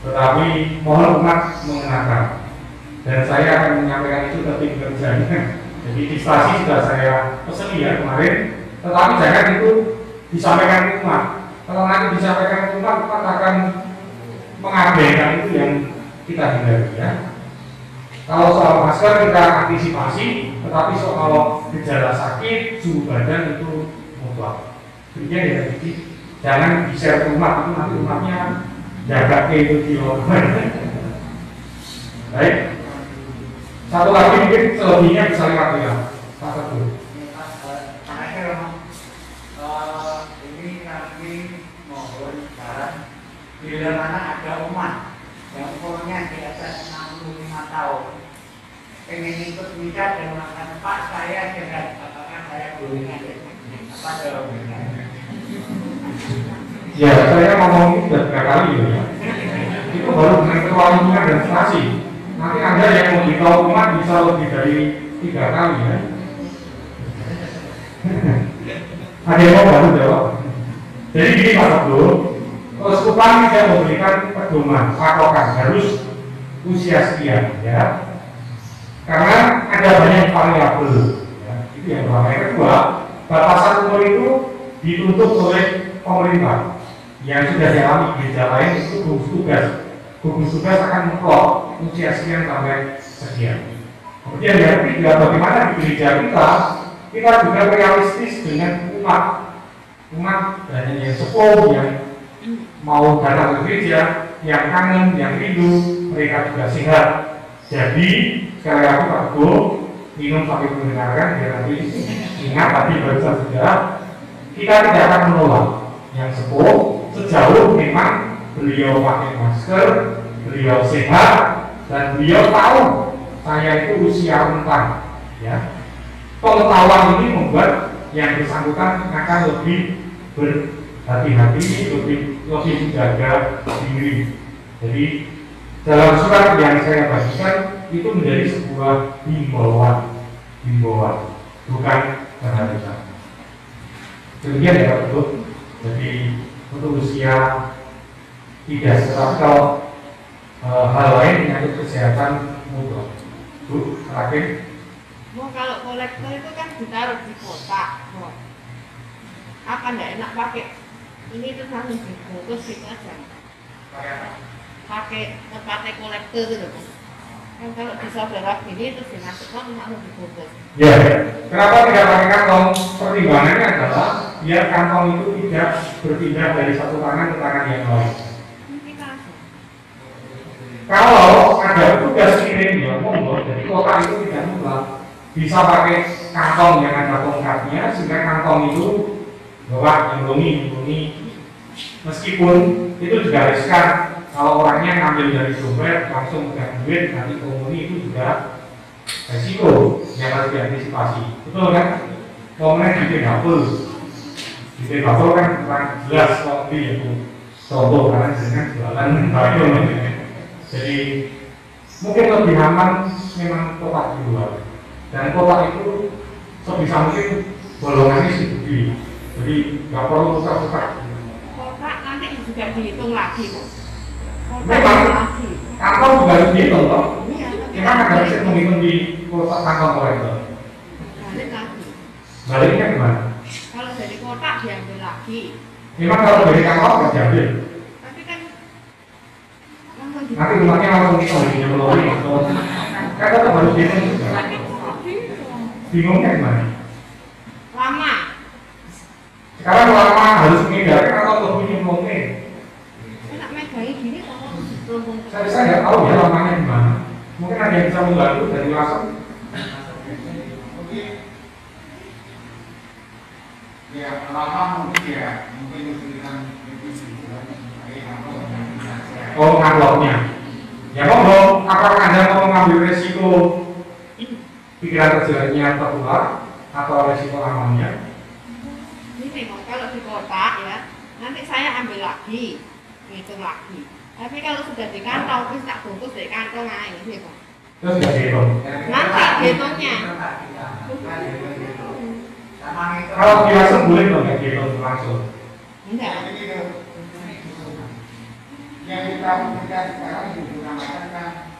tetapi mohon umat mengenakan. Dan saya akan menyampaikan itu ke tim kerjanya. Jadi di stasi sudah saya pesan ya kemarin, tetapi jangan itu disampaikan ke umat. Kalau nanti disampaikan ke umat akan mengabaikan itu yang kita hindari ya. Kalau soal masker kita antisipasi, tetapi soal gejala sakit, suhu badan itu mutlak. Demikian ya, jadi jangan di-share ke umat, itu nanti umatnya jaga ke itu kilo. Baik. Satu lagi mungkin selebihnya bisa lewat ya. Satu dulu. Ini kami mohon saran bila mana ada umat yang umurnya di atas 65 tahun pengen ikut misa dan mengatakan Pak saya sehat, apakah saya boleh apa jawabannya? Ya saya ngomong itu sudah 3 kali ya. Itu baru dengan kewajiban dan stasi. Nanti Anda yang mau ditahu umat bisa lebih dari 3 kali ya. Ada yang mau baru jawab. Jadi gini Pak Abdul, Keuskupan tidak memberikan pedoman, patokan harus usia sekian ya. Karena ada banyak variabel. Itu yang pertama. Yang kedua, batasan umur itu dituntut oleh pemerintah. Yang sudah dialami gereja lain itu gugus tugas. Gugus tugas akan mengklok usia sekian sampai sekian. Kemudian yang ketiga, bagaimana di gereja kita juga realistis dengan umat dan yang sepuh yang mau datang ke gereja, yang kangen, yang rindu, mereka juga sehat. Jadi sekali lagi Pak Teguh, minum sampai mendengarkan, biar nanti ingat tadi barusan sudah, kita tidak akan menolak yang sepuh sejauh memang beliau pakai masker, beliau sehat, dan beliau tahu saya itu usia rentang. Ya. Pengetahuan ini membuat yang bersangkutan akan lebih berhati-hati, lebih menjaga diri. Jadi dalam surat yang saya bagikan itu menjadi sebuah himbauan, bukan keharusan. Demikian ya Pak Teguh. Jadi untuk usia tidak serta hal lain menyangkut kesehatan mudah. Bu, terakhir. Mau kalau kolektor itu kan ditaruh di kotak, apa nggak enak pakai ini terus langsung dibungkus gitu aja. Pakai tempatnya kolektor gitu kan kalau di saudara gini terus dimasukkan langsung dibungkus. Ya, kenapa tidak pakai kantong? Pertimbangannya adalah biar kantong itu tidak berpindah dari satu tangan ke tangan yang lain. Kalau ada tugas kirim ya monggo, jadi kotak itu tidak mutlak. Bisa pakai kantong yang ada tongkatnya sehingga kantong itu bawa nyembunyi. Meskipun itu juga riskan, kalau orangnya ngambil dari dompet langsung pegang duit nanti komuni itu juga resiko yang harus diantisipasi. Betul kan? Kemudian di dapur kan kurang jelas kalau itu contoh karena dengan jualan bayu. Jadi mungkin lebih aman memang kotak di luar. Dan kotak itu sebisa mungkin bolongannya segede, jadi nggak perlu putar-putar. Kotak nanti juga dihitung lagi kok. Memang kantong juga harus dihitung toh. Memang ada bisa menghitung di kotak kantong kolektor. Balik lagi. Baliknya gimana? Kalau dari kotak diambil lagi. Memang kalau dari kantong nggak diambil. Tapi kan langsung Nanti rumahnya langsung hitung di melalui kan tetap harus dihitung juga. Bingungnya gimana? lama. Sekarang lama harus mengingatkan atau lebih mungkin? Enak megangin gini kalau belum. Saya nggak tahu ya lamanya gimana. Mungkin ada yang bisa membantu dari langsung. Ya lama mungkin ya mungkin kesulitan Oh, nganggoknya. Ya monggo, apakah Anda mau mengambil resiko pikiran terjelasnya tertular atau resiko amannya? Ini kok kalau di kotak ya, nanti saya ambil lagi, hitung lagi. Tapi kalau sudah di kantong, terus tak bungkus di kantong aja ini kok. Terus nggak dihitung. Nanti hitungnya. Kalau biasa boleh dong nggak dihitung langsung. Enggak. Yang kita berikan sekarang digunakan kan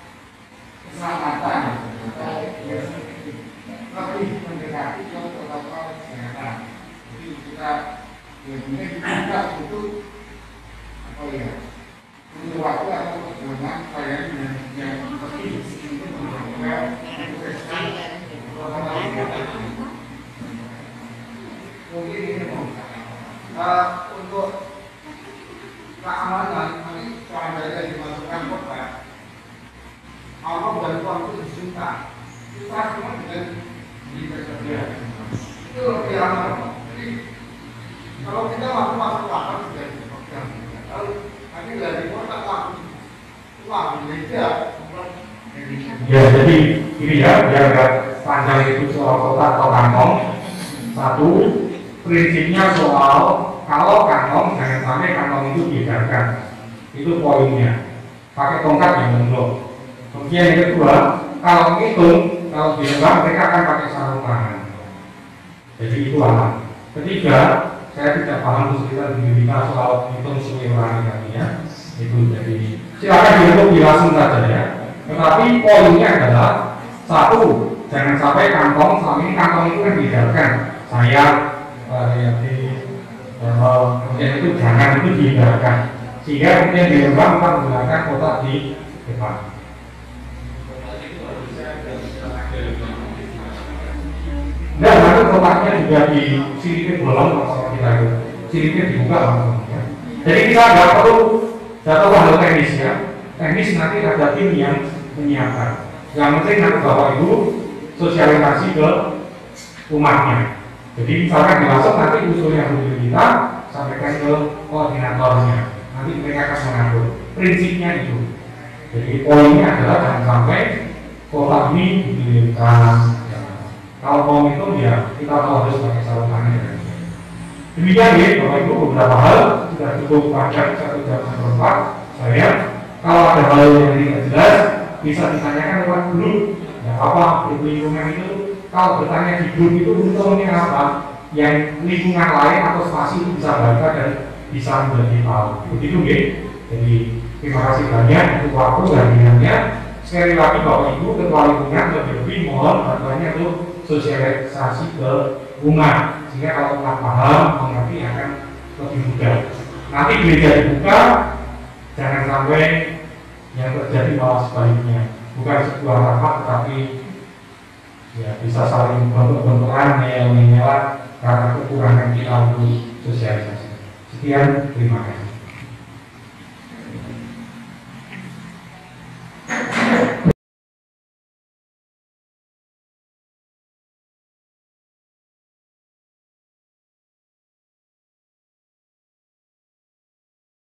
keselamatan lebih mendekati ke protokol kesehatan. Jadi kita mungkin juga butuh apa ya butuh waktu atau perjuangan supaya yang lebih untuk menjaga mungkin ini untuk keamanan kalau mereka dimasukkan kotak Allah bantu waktu dicinta kita semua dengan dipersedia itu lebih aman. Jadi kalau kita masuk kamar sudah dipegang kalau nanti dari kotak uang beda. Ya jadi ini ya biar nggak panjang itu soal kotak atau kantong. Satu prinsipnya soal kalau kantong jangan sampai kantong itu diedarkan. Itu poinnya. Pakai tongkat yang mengglok. Kemudian yang kedua, kalau ngitung, kalau di lembang mereka akan pakai sarung tangan. Jadi itu aman. Ketiga, saya tidak paham kesulitan kita soal hitung sungai urangi tadi ya. Itu jadi silakan dihitung langsung saja ya. Tetapi poinnya adalah satu, jangan sampai kantong, selama ini kantong itu kan dihindarkan. Saya, Riyadi, kemudian itu jangan itu dihindarkan. Sehingga kemudian di lembah kita menggunakan kotak di depan. Dan lalu kotaknya juga disilipin bolong kalau kita itu silipnya dibuka langsung. Jadi kita nggak perlu jatuh pada teknis ya. Teknis nanti ada tim yang menyiapkan. Yang penting nanti Bapak Ibu sosialisasi ke umatnya. Jadi misalkan dimasuk nanti usulnya dulu kita sampaikan ke koordinatornya. Nanti mereka akan mengatur. Prinsipnya itu. Jadi poinnya adalah jangan sampai kotak ini dipilihkan. Ya. Kalau mau itu ya kita tahu harus pakai salurannya. Demikian ya, Bapak Ibu beberapa hal sudah cukup padat 1 jam 4. Saya kalau ada hal yang tidak jelas bisa ditanyakan lewat grup. Ya apa lingkungan itu? Kalau bertanya di grup itu untungnya apa? Yang lingkungan lain atau spasi itu bisa baca dan bisa menjadi tahu. Begitu ya. Jadi terima kasih banyak untuk waktu dan minatnya. Sekali lagi Bapak Ibu ketua lingkungan lebih mohon bantuannya untuk sosialisasi ke umat. Sehingga kalau umat paham, mengerti akan lebih mudah. Nanti gereja dibuka, jangan sampai yang terjadi malah sebaliknya. Bukan sebuah rahmat, tetapi ya bisa saling bentuk-bentukan, menyewa karena kekurangan kita untuk sosialisasi. Sekian, terima kasih.